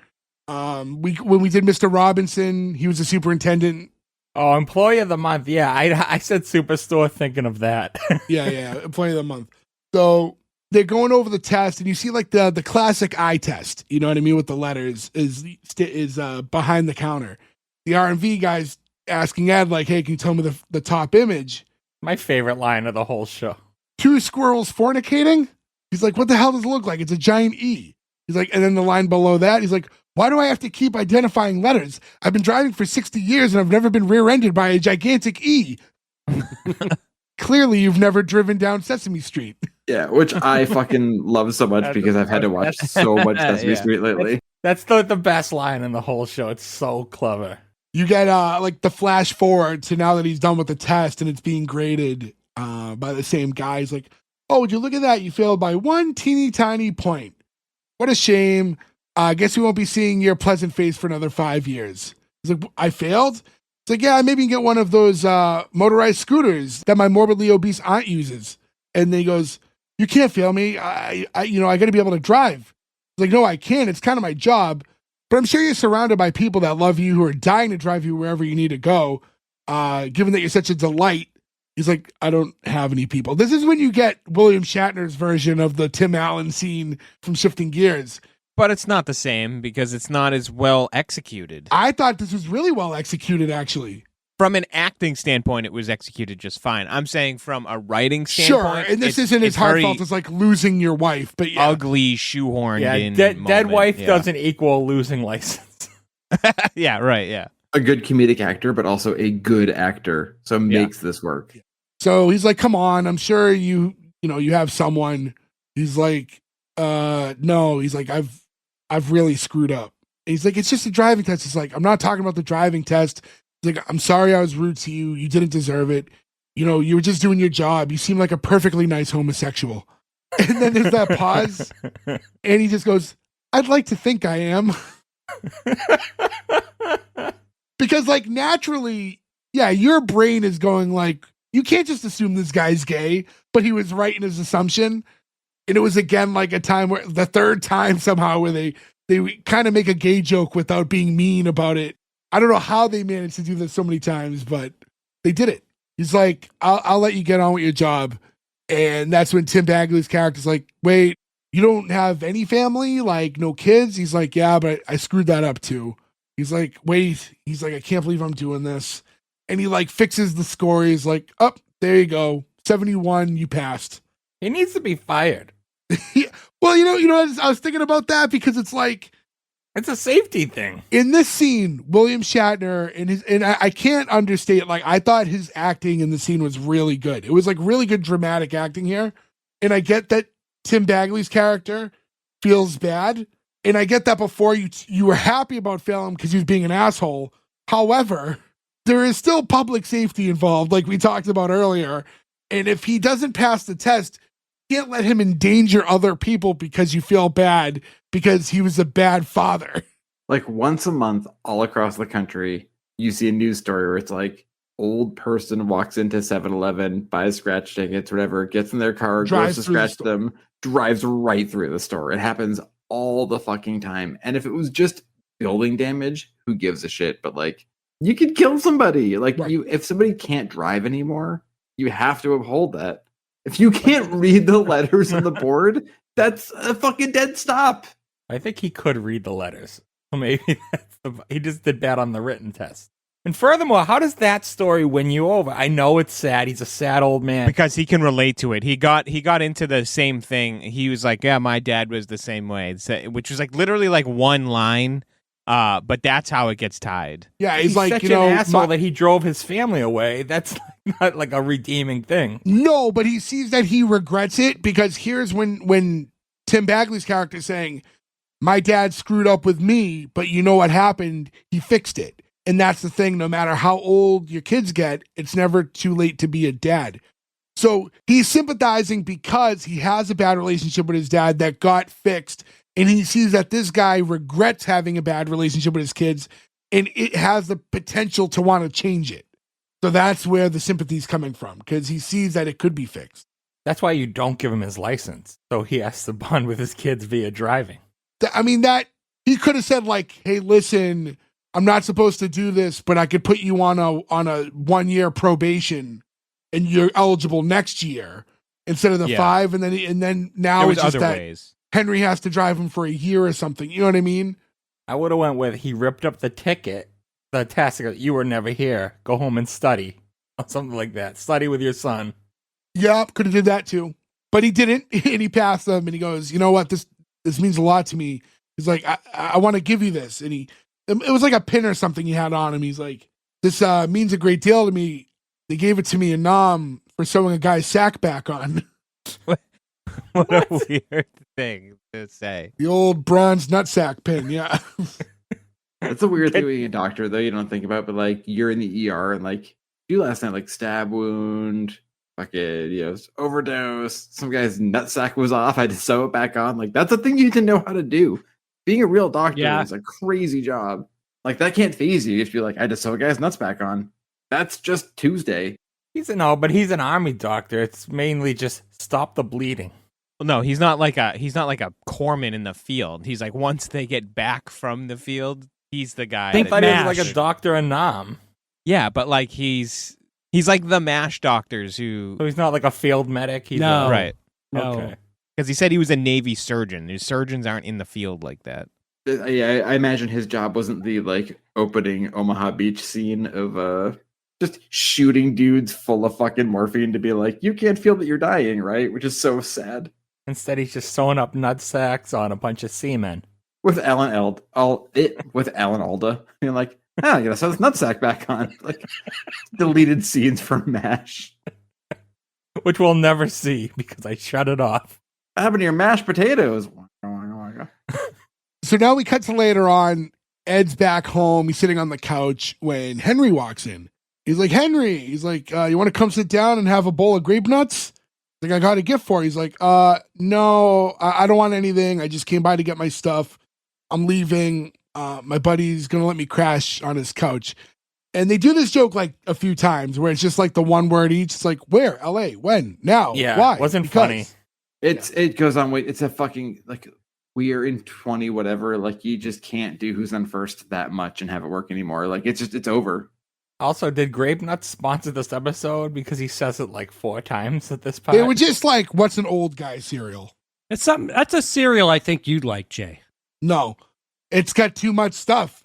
When we did Mr. Robinson, he was the superintendent. Oh, employee of the month. Yeah, I said superstore thinking of that. yeah, employee of the month. So they're going over the test, and you see like the classic eye test. You know what I mean? With the letters is behind the counter. The RMV guy's asking Ed like, "Hey, can you tell me the top image?" My favorite line of the whole show. 2 squirrels fornicating. He's like, "What the hell does it look like? It's a giant E." He's like, and then the line below that, he's like, "Why do I have to keep identifying letters? I've been driving for 60 years and I've never been rear-ended by a gigantic E." Clearly, you've never driven down Sesame Street. Yeah, which I fucking love so much because I've had to watch so much Sesame Street lately. That's the best line in the whole show. It's so clever. You get like the flash forward to now that he's done with the test and it's being graded by the same guy. He's like, "Oh, would you look at that? You failed by 1 teeny tiny point. What a shame. I guess we won't be seeing your pleasant face for another 5 years." He's like, "I failed?" It's like, "Yeah, maybe you can get one of those motorized scooters that my morbidly obese aunt uses." And then he goes, "You can't fail me. I got to be able to drive." He's like, "No, I can't. It's kind of my job. But I'm sure you're surrounded by people that love you, who are dying to drive you wherever you need to go. Given that you're such a delight." He's like, "I don't have any people." This is when you get William Shatner's version of the Tim Allen scene from Shifting Gears. But it's not the same because it's not as well executed. I thought this was really well executed, actually. from an acting standpoint, it was executed just fine. I'm saying from a writing standpoint, sure, and this isn't as heartfelt as like losing your wife, but yeah. Ugly, shoehorned in. Dead wife doesn't equal losing license. Yeah, right. Yeah, a good comedic actor, but also a good actor, so makes this work. So he's like, "Come on, I'm sure you have someone." He's like, "No." He's like, "I've really screwed up." And he's like, "It's just a driving test." He's like, "I'm not talking about the driving test." He's like, "I'm sorry I was rude to you. You didn't deserve it. You were just doing your job. You seem like a perfectly nice homosexual." And then there's that pause, and he just goes, "I'd like to think I am." Because like naturally, yeah, your brain is going like, you can't just assume this guy's gay, but he was right in his assumption. And it was again like a time where the third time somehow where they kind of make a gay joke without being mean about it. I don't know how they managed to do this so many times, but they did it. He's like, I'll let you get on with your job. And that's when Tim Bagley's character's like, "Wait, you don't have any family? Like no kids?" He's like, "Yeah, but I screwed that up too." He's like, "Wait." He's like, "I can't believe I'm doing this." And he like fixes the score. He's like, "Oh, there you go. 71, you passed." He needs to be fired. Well, I was thinking about that because it's like, it's a safety thing. In this scene, William Shatner and I can't understate, like, I thought his acting in the scene was really good. It was like really good dramatic acting here. And I get that Tim Bagley's character feels bad. And I get that before you were happy about Phelan because he was being an asshole. However, there is still public safety involved, like we talked about earlier. And if he doesn't pass the test, you can't let him endanger other people because you feel bad because he was a bad father. Like once a month, all across the country, you see a news story where it's like, old person walks into 7-Eleven, buys scratch tickets, whatever, gets in their car, goes to scratch them, drives right through the store. It happens all the fucking time. And if it was just building damage, who gives a shit? But like, you could kill somebody. Like if somebody can't drive anymore, you have to uphold that. If you can't read the letters on the board, that's a fucking dead stop. I think he could read the letters. Maybe he just did bad on the written test. And furthermore, how does that story win you over? I know it's sad. He's a sad old man. Because he can relate to it. He got into the same thing. He was like, "Yeah, my dad was the same way," which was like literally like one line. But that's how it gets tied. Yeah, he's like, such an asshole that he drove his family away. That's not like a redeeming thing. No, but he sees that he regrets it because here's when Tim Bagley's character is saying, "My dad screwed up with me, but you know what happened? He fixed it." And that's the thing, no matter how old your kids get, it's never too late to be a dad. So he's sympathizing because he has a bad relationship with his dad that got fixed. And he sees that this guy regrets having a bad relationship with his kids and it has the potential to want to change it. So that's where the sympathy's coming from because he sees that it could be fixed. That's why you don't give him his license. So he has to bond with his kids via driving. I mean, that he could have said like, "Hey, listen, I'm not supposed to do this, but I could put you on a 1-year probation and you're eligible next year instead of the 5. And then now it's just other that ways. Henry has to drive him for a year or something. You know what I mean? I would have went with he ripped up the ticket, the test. You were never here. Go home and study. Or something like that. Study with your son. Yeah, could have did that too. But he didn't. And he passed them and he goes, "You know what? This means a lot to me." He's like, I want to give you this. And it was like a pin or something he had on him. He's like, "This means a great deal to me. They gave it to me in Nam for sewing a guy's sack back on." What a weird thing to say. The old bronze nutsack pin, yeah. That's a weird thing being a doctor, though, you don't think about, but like you're in the ER and like you last night, like stab wound, fucking, overdose, some guy's nutsack was off, I had to sew it back on. Like that's a thing you need to know how to do. Being a real doctor is a crazy job. Like that can't phase you if you're like, "I had to sew a guy's nuts back on." That's just Tuesday. He's an army doctor. It's mainly just stop the bleeding. Well, no, he's not like a corpsman in the field. He's like once they get back from the field, he's the guy. I thought he was like a doctor in Nam. Yeah, but like he's like the MASH doctors who. So he's not like a field medic. Right. No. Okay. Because he said he was a Navy surgeon. His surgeons aren't in the field like that. Yeah, I imagine his job wasn't the like opening Omaha Beach scene of just shooting dudes full of fucking morphine to be like, you can't feel that you're dying, right? Which is so sad. Instead, he's just sewing up nut sacks on a bunch of semen. With Alan Alda being like, I gotta sew this nutsack back on. Like deleted scenes from MASH. Which we'll never see because I shut it off. What happened to your mashed potatoes? So now we cut to later on. Ed's back home. He's sitting on the couch when Henry walks in. He's like, Henry, he's like, you want to come sit down and have a bowl of grape nuts? Like, I got a gift for you. He's like, no, I don't want anything. I just came by to get my stuff. I'm leaving. My buddy's going to let me crash on his couch. And they do this joke like a few times where it's just like the one word each. It's like, where? LA? When? Now? Yeah, why? wasn't Because. funny. It goes on. Wait, it's a fucking like we are in 20 whatever. Like you just can't do Who's on First that much and have it work anymore. Like it's over. Also, did Grape Nuts sponsor this episode? Because he says it like 4 times at this part. They were just like, what's an old guy cereal? It's something. That's a cereal I think you'd like, Jay. No, it's got too much stuff.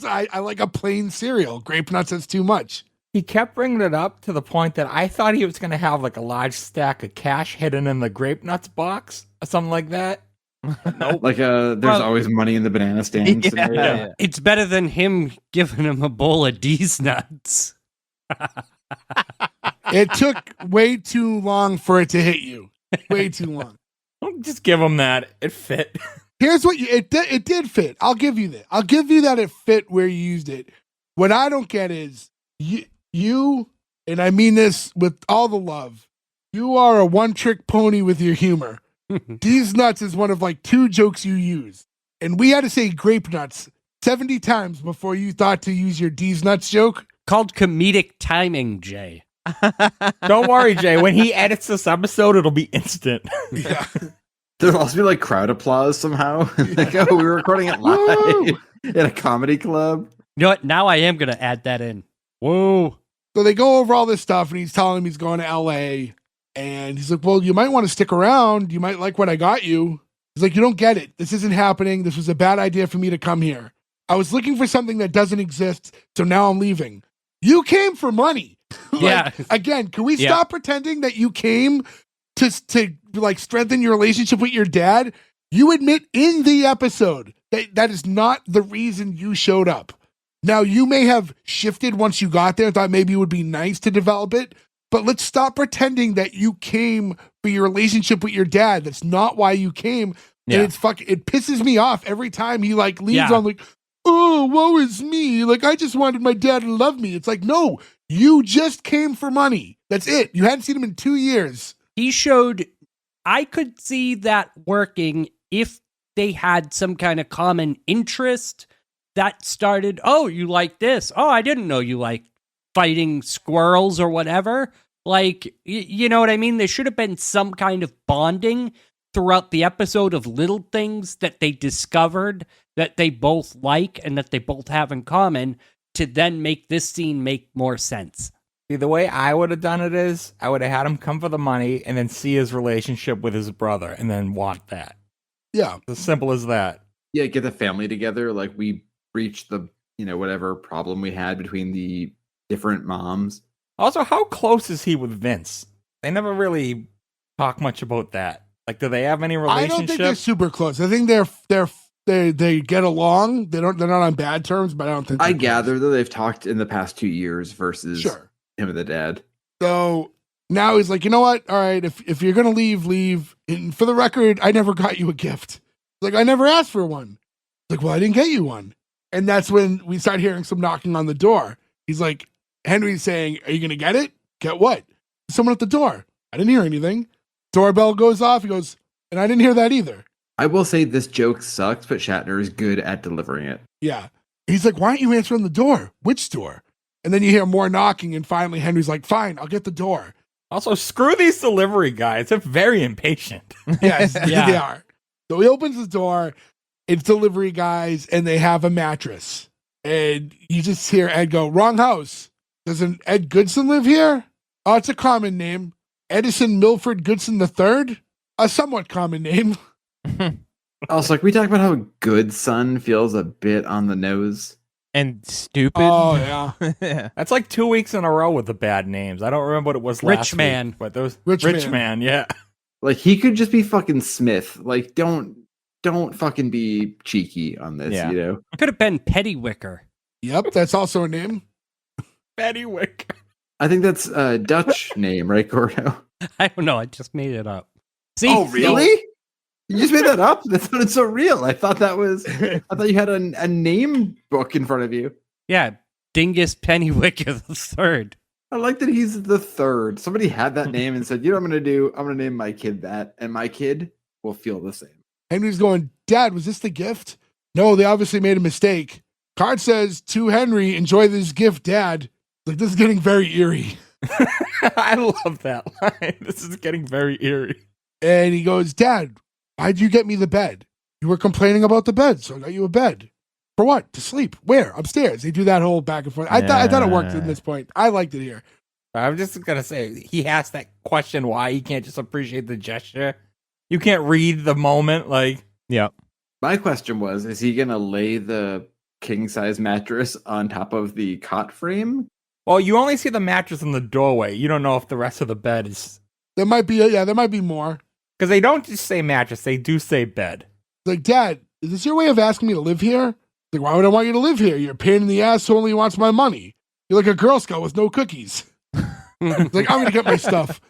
I like a plain cereal. Grape Nuts has too much. He kept bringing it up to the point that I thought he was going to have like a large stack of cash hidden in the Grape Nuts box or something like that. Nope. Like there's always money in the banana stand. Yeah. Scenario. It's better than him giving him a bowl of D's nuts. It took way too long for it to hit you. Way too long. Don't just give him that. It fit. Here's what it did fit. I'll give you that. I'll give you that it fit where you used it. What I don't get is you, and I mean this with all the love, you are a one-trick pony with your humor. These nuts is one of like 2 jokes you use. And we had to say grape nuts 70 times before you thought to use your D's nuts joke. Called comedic timing, Jay. Don't worry, Jay. When he edits this episode, it'll be instant. Yeah. There'll also be like crowd applause somehow. Like, oh, we were recording it live in a comedy club. You know what? Now I am going to add that in. Whoa. So they go over all this stuff and he's telling him he's going to LA. And he's like, well, you might want to stick around. You might like what I got you. He's like, you don't get it. This isn't happening. This was a bad idea for me to come here. I was looking for something that doesn't exist. So now I'm leaving. You came for money. Yeah. Again, can we stop pretending that you came to like strengthen your relationship with your dad? You admit in the episode that is not the reason you showed up. Now, you may have shifted once you got there and thought maybe it would be nice to develop it, but let's stop pretending that you came for your relationship with your dad. That's not why you came. And it pisses me off every time he like leaves on like, oh, woe is me. Like, I just wanted my dad to love me. It's like, no, you just came for money. That's it. You hadn't seen him in 2 years. He showed, I could see that working if they had some kind of common interest that started, oh, you like this. Oh, I didn't know you like fighting squirrels or whatever. Like, you know what I mean? There should have been some kind of bonding throughout the episode of little things that they discovered that they both like and that they both have in common to then make this scene make more sense. See, the way I would have done it is I would have had him come for the money and then see his relationship with his brother and then want that. Yeah. It's as simple as that. Yeah, get the family together. Like we breached the, whatever problem we had between the different moms. Also, how close is he with Vince? They never really talk much about that. Like, do they have any relationship? I don't think they're super close. I think they get along. They're not on bad terms, but I don't think. I gather that they've talked in the past 2 years versus him and the dad. So now he's like, you know what? All right, if you're gonna leave. And for the record, I never got you a gift. Like, I never asked for one. Like, well, I didn't get you one. And that's when we start hearing some knocking on the door. He's like, Henry's saying, are you gonna get it? Get what? Someone at the door. I didn't hear anything. Doorbell goes off. He goes, and I didn't hear that either. I will say this joke sucks, but Shatner is good at delivering it. Yeah. He's like, why aren't you answering the door? Which door? And then you hear more knocking, and finally Henry's like, fine, I'll get the door. Also, screw these delivery guys. They're very impatient. Yes, they are. So he opens the door. It's delivery guys, and they have a mattress. And you just hear Ed go, wrong house. Doesn't Ed Goodson live here? Oh, it's a common name. Edison Milford Goodson III? A somewhat common name. Also, like we talked about how good son feels a bit on the nose. And stupid. Oh, yeah. That's like 2 weeks in a row with the bad names. I don't remember what it was last Rich Man. week, but those Rich Rich Man. Man, yeah. Like, he could just be fucking Smith. Like, don't fucking be cheeky on this, Yeah. you know? Could have been Pettywicker. Yep, that's also a name. Pettywick. I think that's a Dutch name, right, Gordo? I don't know. I just made it up. See? Oh, really? You just made that up? That sounded so real. I thought you had a name book in front of you. Yeah, Dingus Pennywicker the third. I like that he's the third. Somebody had that name and said, you know what I'm going to do? I'm going to name my kid that, and my kid will feel the same. Henry's going, Dad, was this the gift? No, they obviously made a mistake. Card says to Henry, enjoy this gift, Dad. Like, this is getting very eerie. I love that line. This is getting very eerie. And he goes, Dad, why'd you get me the bed? You were complaining about the bed, so I got you a bed. For what? To sleep. Where? Upstairs. They do that whole back and forth. I thought it worked at this point. I liked it here. I'm just gonna say he asked that question why he can't just appreciate the gesture. You can't read the moment, like Yep. My question was, is he going to lay the king-size mattress on top of the cot frame? well, you only see the mattress in the doorway. You don't know if the rest of the bed is There might be more. because they don't just say mattress, they do say bed. Like, Dad, is this your way of asking me to live here? Like, why would I want you to live here? You're a pain in the ass who only wants my money. You're like a Girl Scout with no cookies. Like, I'm going to get my stuff.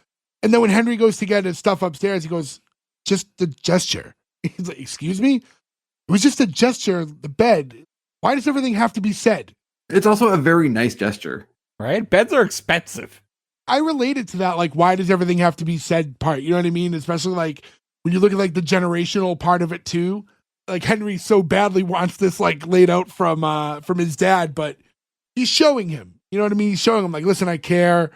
And then when Henry goes to get his stuff upstairs, he goes, just the gesture. He's like, excuse me? It was just a gesture, the bed. Why does everything have to be said? It's also a very nice gesture. Right? Beds are expensive. I related to that, like, why does everything have to be said part? You know what I mean? Especially, like, when you look at, like, the generational part of it, too. Like, Henry so badly wants this, like, laid out from his dad, but he's showing him. You know what I mean? He's showing him, like, listen, I care.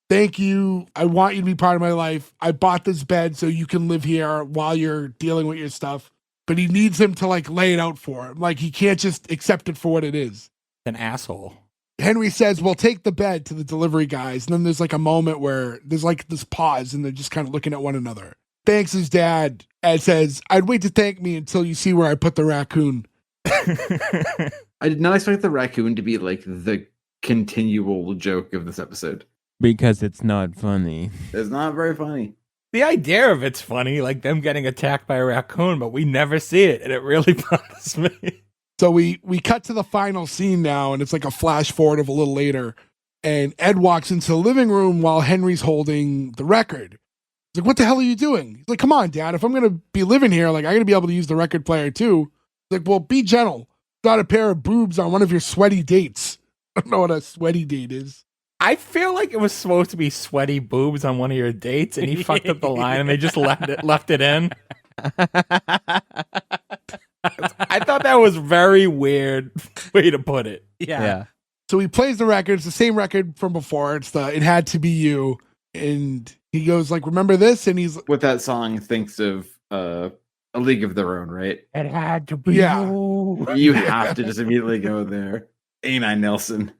Thank you. I want you to be part of my life. I bought this bed so you can live here while you're dealing with your stuff. But he needs him to, like, lay it out for him. Like, he can't just accept it for what it is. An asshole. Henry says, well, take the bed to the delivery guys. And then there's, like, a moment where there's, like, this pause and they're just kind of looking at one another. Thanks his dad. Ed says, I'd wait to thank me until you see where I put the raccoon. I did not expect the raccoon to be like the continual joke of this episode. Because it's not funny. It's not very funny. The idea of it's funny, like them getting attacked by a raccoon, but we never see it, and it really bothers me. So we cut to the final scene now, and it's like a flash forward of a little later. And Ed walks into the living room while Henry's holding the record. He's like, what the hell are you doing? He's like, come on, Dad. If I'm going to be living here, like, I'm going to be able to use the record player too. He's like, well, be gentle. Got a pair of boobs on one of your sweaty dates. I don't know what a sweaty date is. I feel like it was supposed to be sweaty boobs on one of your dates, and he fucked up the line, and they just left it in. I thought that was very weird way to put it. Yeah. So he plays the record. It's the same record from before. It's the It Had to Be You. And he goes like, remember this? And he's With that song, thinks of A League of Their Own, right? It had to be Yeah. you. You have to just immediately go there. Ain't I, Nelson?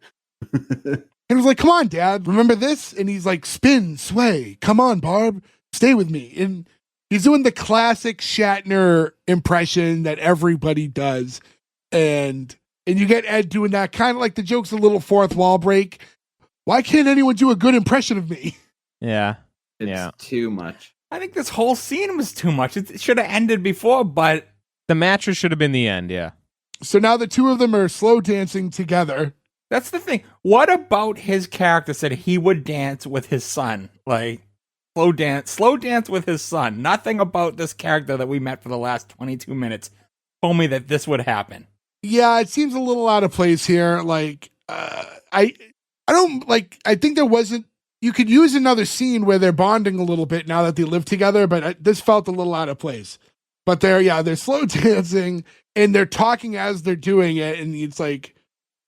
and he was like, come on, Dad, remember this? And he's like, spin, sway. Come on, Barb. Stay with me. And he's doing the classic Shatner impression that everybody does. And you get Ed doing that, kind of like the joke's a little fourth wall break. Why can't anyone do a good impression of me? Yeah. It's too much. I think this whole scene was too much. It should have ended before, but The mattress should have been the end, yeah. So now the two of them are slow dancing together. that's the thing. What about his character said he would dance with his son? Like, slow dance with his son. Nothing about this character that we met for the last 22 minutes told me that this would happen. Yeah, it seems a little out of place here. Like, I don't like. I think there wasn't. You could use another scene where they're bonding a little bit now that they live together, but this felt a little out of place. But they're slow dancing and they're talking as they're doing it, and it's like,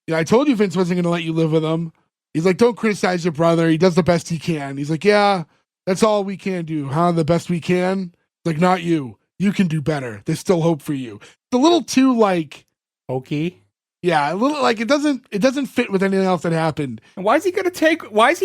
yeah, I told you Vince wasn't going to let you live with him. He's like, don't criticize your brother. He does the best he can. He's like, yeah, that's all we can do, huh? The best we can. Like, not you. You can do better. There's still hope for you. It's a little too like. Okay. Yeah, a little like it doesn't fit with anything else that happened. And why does he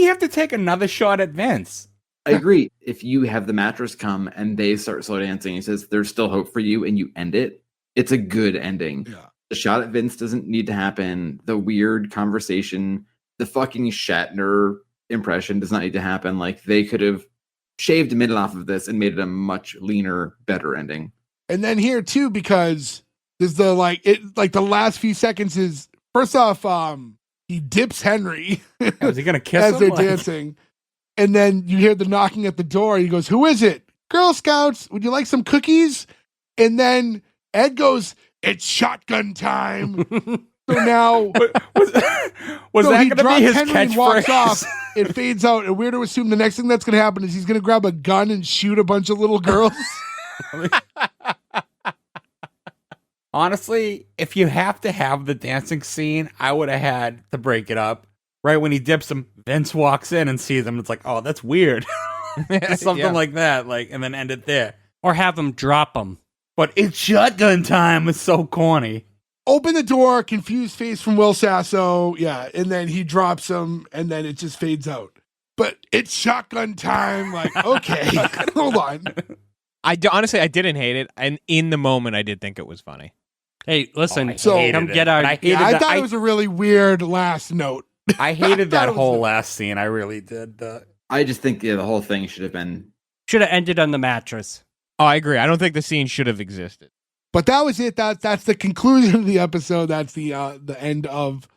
have to take another shot at Vince? I agree. If you have the mattress come and they start slow dancing, he says, there's still hope for you, and you end it, it's a good ending. Yeah. The shot at Vince doesn't need to happen. The weird conversation, the fucking Shatner impression does not need to happen. Like, they could have shaved a minute off of this and made it a much leaner, better ending. And then here too, because there's the the last few seconds is first off, he dips Henry Was he gonna kiss as him? they're Like- dancing. And then you hear the knocking at the door. He goes, "Who is it? Girl Scouts, would you like some cookies?" And then Ed goes, "It's shotgun time." So now was so that he going to be drops his Henry and walks catchphrase? off. It fades out, and we're to assume the next thing that's going to happen is he's going to grab a gun and shoot a bunch of little girls. Honestly, if you have to have the dancing scene, I would have had to break it up. Right when he dips him, Vince walks in and sees him. It's like, oh, that's weird. Just something Yeah. like that, and then end it there. Or have him drop him. But it's shotgun time. It's so corny. Open the door, confused face from Will Sasso. Yeah, and then he drops him, and then it just fades out. But it's shotgun time. Like, okay, hold on. Honestly, I didn't hate it, and in the moment, I did think it was funny. Hey, listen, I So- hated come it. get our. And I hated Yeah, I that. thought it was a really weird last note. I hated thought that it was whole a- last scene. I really did. I just think the whole thing should have been. Should have ended on the mattress. Oh, I agree. I don't think the scene should have existed. But that was it. That's the conclusion of the episode. That's the end of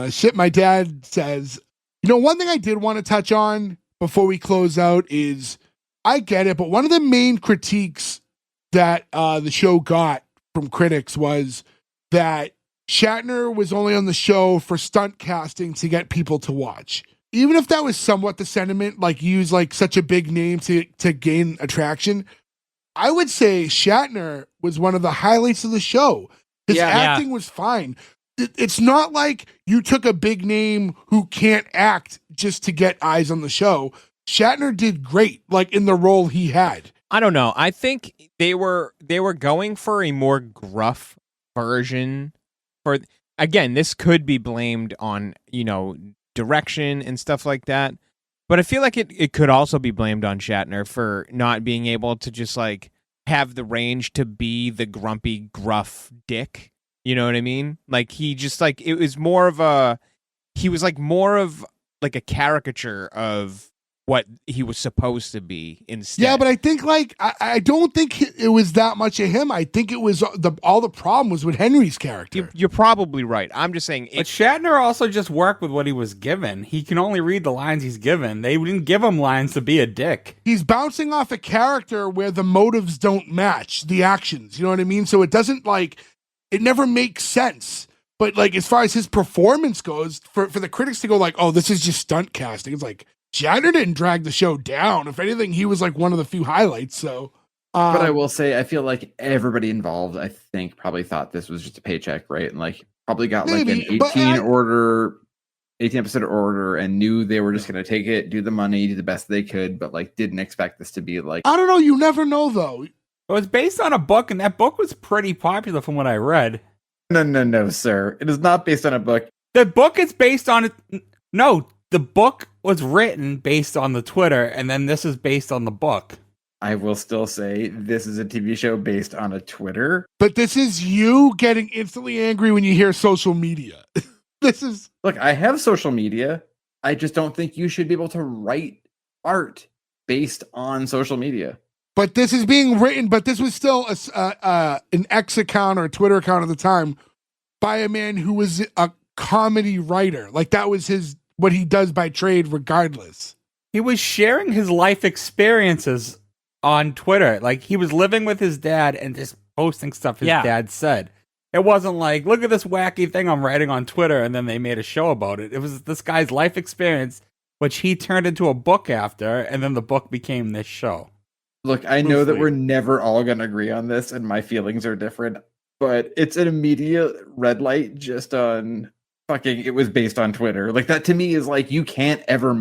shit my dad says. You know, one thing I did want to touch on before we close out is I get it, but one of the main critiques that the show got from critics was that Shatner was only on the show for stunt casting to get people to watch. Even if that was somewhat the sentiment, like use like such a big name to gain attraction, I would say Shatner was one of the highlights of the show. His Yeah. acting was fine. It's not like you took a big name who can't act just to get eyes on the show. Shatner did great, like in the role he had. I don't know. I think they were going for a more gruff version. For again, this could be blamed on direction and stuff like that. But I feel like it could also be blamed on Shatner for not being able to just like have the range to be the grumpy, gruff dick. You know what I mean? Like he just like it was more of a he was like more of like a caricature of what he was supposed to be instead. Yeah, but I think like I don't think it was that much of him. I think it was all the problem was with Henry's character. You're probably right. I'm just saying But Shatner also just worked with what he was given. He can only read the lines he's given. They didn't give him lines to be a dick. He's bouncing off a character where the motives don't match the actions. You know what I mean? So it doesn't it never makes sense. But like as far as his performance goes, for the critics to go like, oh, this is just stunt casting. It's like Shatner didn't drag the show down. If anything, he was like one of the few highlights. So, But I will say, I feel like everybody involved, I think, probably thought this was just a paycheck, right? And like probably got Maybe, like an but 18 episode order and knew they were just going to take it, do the money, do the best they could, but like didn't expect this to be like. I don't know. You never know though. It was based on a book, and that book was pretty popular from what I read. No, sir. It is not based on a book. The book is based on it. No, the book was written based on the Twitter, and then this is based on the book. I will still say this is a TV show based on a Twitter. But this is you getting instantly angry when you hear social media. This is Look, I have social media. I just don't think you should be able to write art based on social media. But this is being written, but this was still an X account or a Twitter account at the time by a man who was a comedy writer. Like that was what he does by trade regardless. He was sharing his life experiences on Twitter. Like he was living with his dad and just posting stuff his dad said. It wasn't like, look at this wacky thing I'm writing on Twitter, and then they made a show about it. It was this guy's life experience, which he turned into a book after, and then the book became this show. Look, I know that Loosely. we're never all going to agree on this, and my feelings are different, but it's an immediate red light just on fucking it was based on Twitter. Like that to me is like you can't ever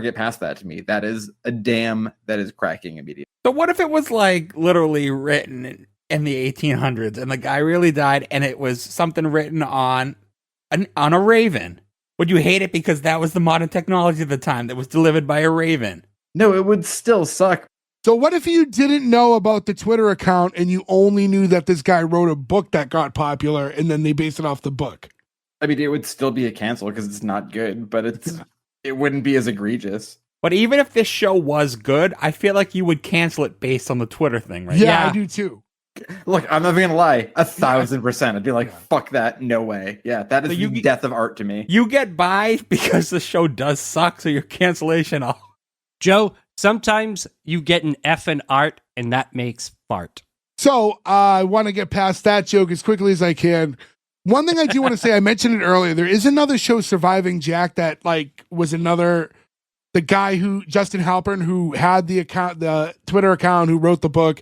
get past that to me. That is a dam that is cracking immediately. So what if it was like literally written in the 1800s, and the guy really died, and it was something written on a raven? Would you hate it because that was the modern technology at the time that was delivered by a raven? No, it would still suck. So what if you didn't know about the Twitter account and you only knew that this guy wrote a book that got popular and then they based it off the book? I mean, it would still be a cancel because it's not good, but it wouldn't be as egregious. But even if this show was good, I feel like you would cancel it based on the Twitter thing, right? Yeah, I do too. Look, I'm not even gonna lie, 1,000%. I'd be like, fuck that, no way. Yeah, that is the death of art to me. You get by because the show does suck, so your cancellation. Joe, sometimes you get an F in art, and that makes fart. So I want to get past that joke as quickly as I can. One thing I do want to say, I mentioned it earlier. There is another show, Surviving Jack, that was the guy who Justin Halpern, who had the Twitter account, who wrote the book,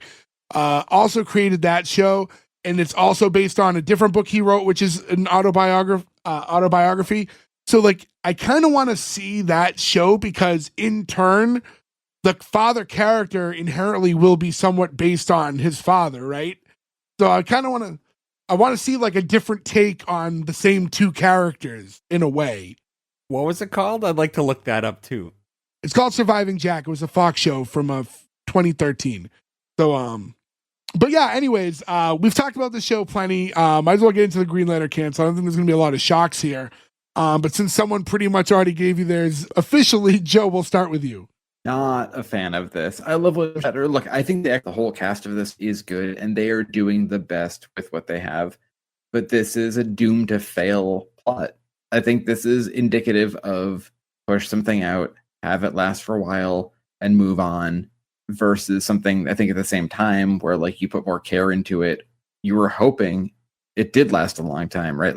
also created that show, and it's also based on a different book he wrote, which is an autobiography. So I kind of want to see that show because in turn, the father character inherently will be somewhat based on his father, right? So I kind of want to see a different take on the same two characters in a way. What was it called? I'd like to look that up too. It's called Surviving Jack. It was a Fox show from 2013. So, but yeah, anyways, we've talked about the show plenty. Might as well get into the Green Lantern cancel. I don't think there's going to be a lot of shocks here. But since someone pretty much already gave you theirs officially, Joe, we'll start with you. Not a fan of this. I love William Shatner. Look, I think the whole cast of this is good, and they are doing the best with what they have. But this is a doomed to fail plot. I think this is indicative of push something out, have it last for a while, and move on, versus something I think at the same time where you put more care into it. You were hoping it did last a long time, right?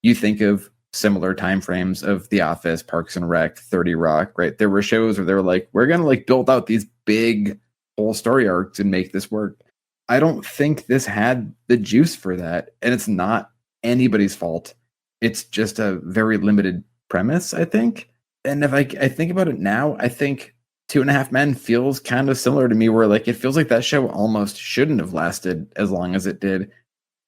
You think of similar time frames of The Office, Parks and Rec, 30 Rock, right? There were shows where they were we're gonna build out these big whole story arcs and make this work. I don't think this had the juice for that, and it's not anybody's fault. It's just a very limited premise, I think. And if I think about it now, I think 2.5 Men feels kind of similar to me, where it feels like that show almost shouldn't have lasted as long as it did.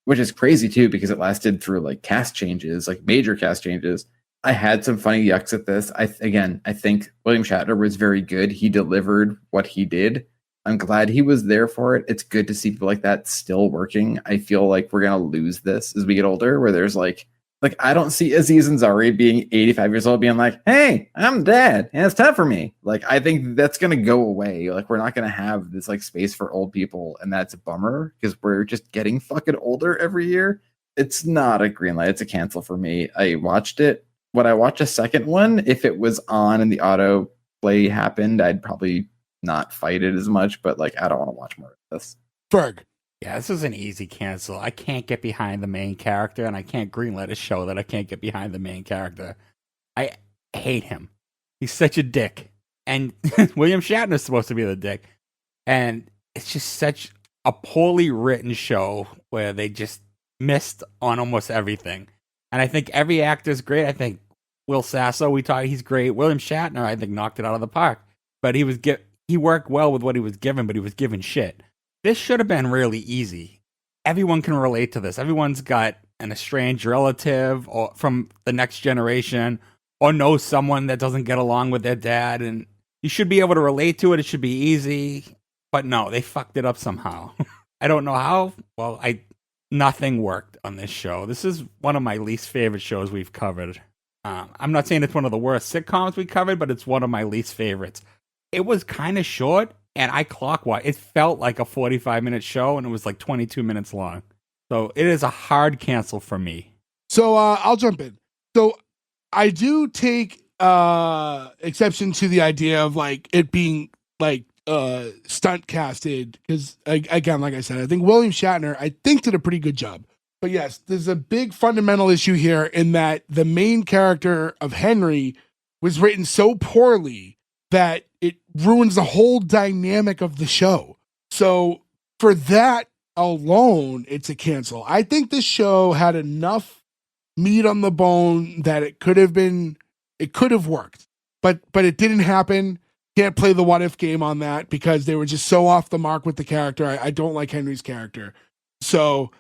Which is crazy too, because it lasted through cast changes, major cast changes. I had some funny yucks at this. I think William Shatner was very good. He delivered what he did. I'm glad he was there for it. It's good to see people like that still working. I feel like we're gonna lose this as we get older, where there's I don't see Aziz Ansari being 85 years old being hey, I'm dead and it's time for me. I think that's going to go away. We're not going to have this space for old people. And that's a bummer because we're just getting fucking older every year. It's not a green light. It's a cancel for me. I watched it. Would I watch a second one? If it was on and the auto play happened, I'd probably not fight it as much, but I don't want to watch more of this. Ferg. Yeah, this is an easy cancel. I can't get behind the main character, and I can't greenlight a show that I can't get behind the main character. I hate him. He's such a dick. And William Shatner's supposed to be the dick. And it's just such a poorly written show where they just missed on almost everything. And I think every actor's great. I think Will Sasso, he's great. William Shatner, I think, knocked it out of the park. But he worked well with what he was given, but he was given shit. This should have been really easy. Everyone can relate to this. Everyone's got an estranged relative or from the next generation or knows someone that doesn't get along with their dad, and you should be able to relate to it. It should be easy. But no, they fucked it up somehow. I don't know how. Well, nothing worked on this show. This is one of my least favorite shows we've covered. I'm not saying it's one of the worst sitcoms we covered, but it's one of my least favorites. It was kind of short. And I clockwise, it felt like a 45-minute show, and it was 22 minutes long. So it is a hard cancel for me. So I'll jump in. So I do take exception to the idea of it being stunt casted, because again, like I said, I think William Shatner did a pretty good job. But yes, there's a big fundamental issue here in that the main character of Henry was written so poorly that it ruins the whole dynamic of the show. So for that alone, it's a cancel. I think this show had enough meat on the bone that it could have worked, but it didn't happen. Can't play the what if game on that because they were just so off the mark with the character. I don't like Henry's character. So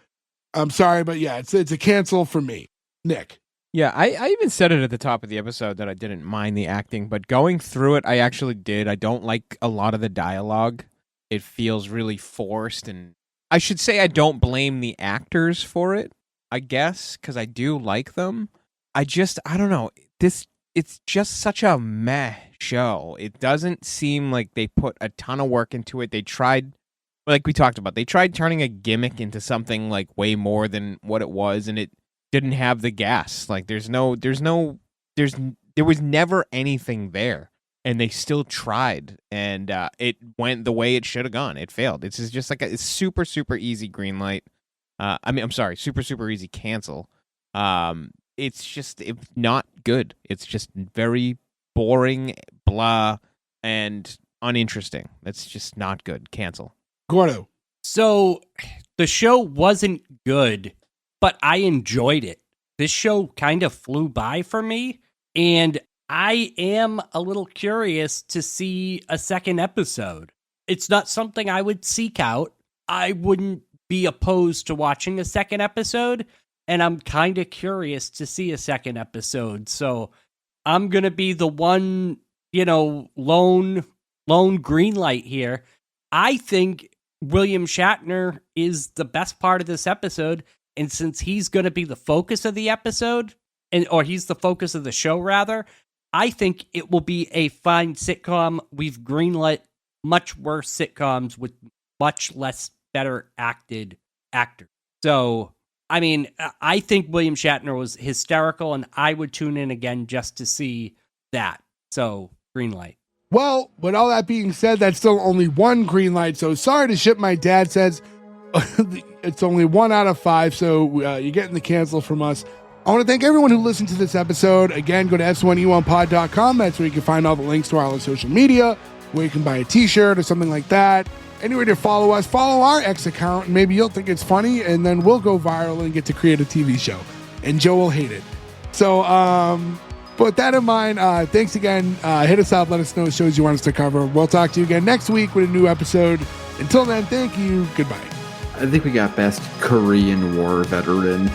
I'm sorry, but yeah, it's a cancel for me. Nick. Yeah, I even said it at the top of the episode that I didn't mind the acting, but going through it, I actually did. I don't like a lot of the dialogue. It feels really forced, and I should say I don't blame the actors for it, I guess, because I do like them. I don't know. It's just such a meh show. It doesn't seem like they put a ton of work into it. They tried, like we talked about, they tried turning a gimmick into something like way more than what it was, and it didn't have the gas. Like there was never anything there, and they still tried, and it went the way it should have gone. It failed. It's just like a super, super easy green light. I'm sorry, super, super easy cancel. It's not good. It's just very boring, blah, and uninteresting. That's just not good. Cancel. Gordo. So the show wasn't good, but I enjoyed it. This show kind of flew by for me, and I am a little curious to see a second episode. It's not something I would seek out. I wouldn't be opposed to watching a second episode, and I'm kind of curious to see a second episode. So I'm going to be the one, lone green light here. I think William Shatner is the best part of this episode, and since he's going to be the focus of the episode, or he's the focus of the show, rather, I think it will be a fine sitcom. We've greenlit much worse sitcoms with much less better acted actors. So, I mean, I think William Shatner was hysterical, and I would tune in again just to see that. So, green light. Well, with all that being said, that's still only one green light. So sorry to ship. My dad says it's only 1 out of 5. So you're getting the cancel from us. I want to thank everyone who listened to this episode. Again, go to S1E1pod.com. That's where you can find all the links to our social media, where you can buy a t-shirt or something like that. Anywhere to follow us, follow our X account, and maybe you'll think it's funny, and then we'll go viral and get to create a TV show. And Joe will hate it. So, with that in mind, thanks again. Hit us up. Let us know shows you want us to cover. We'll talk to you again next week with a new episode. Until then, thank you. Goodbye. I think we got best Korean War veteran.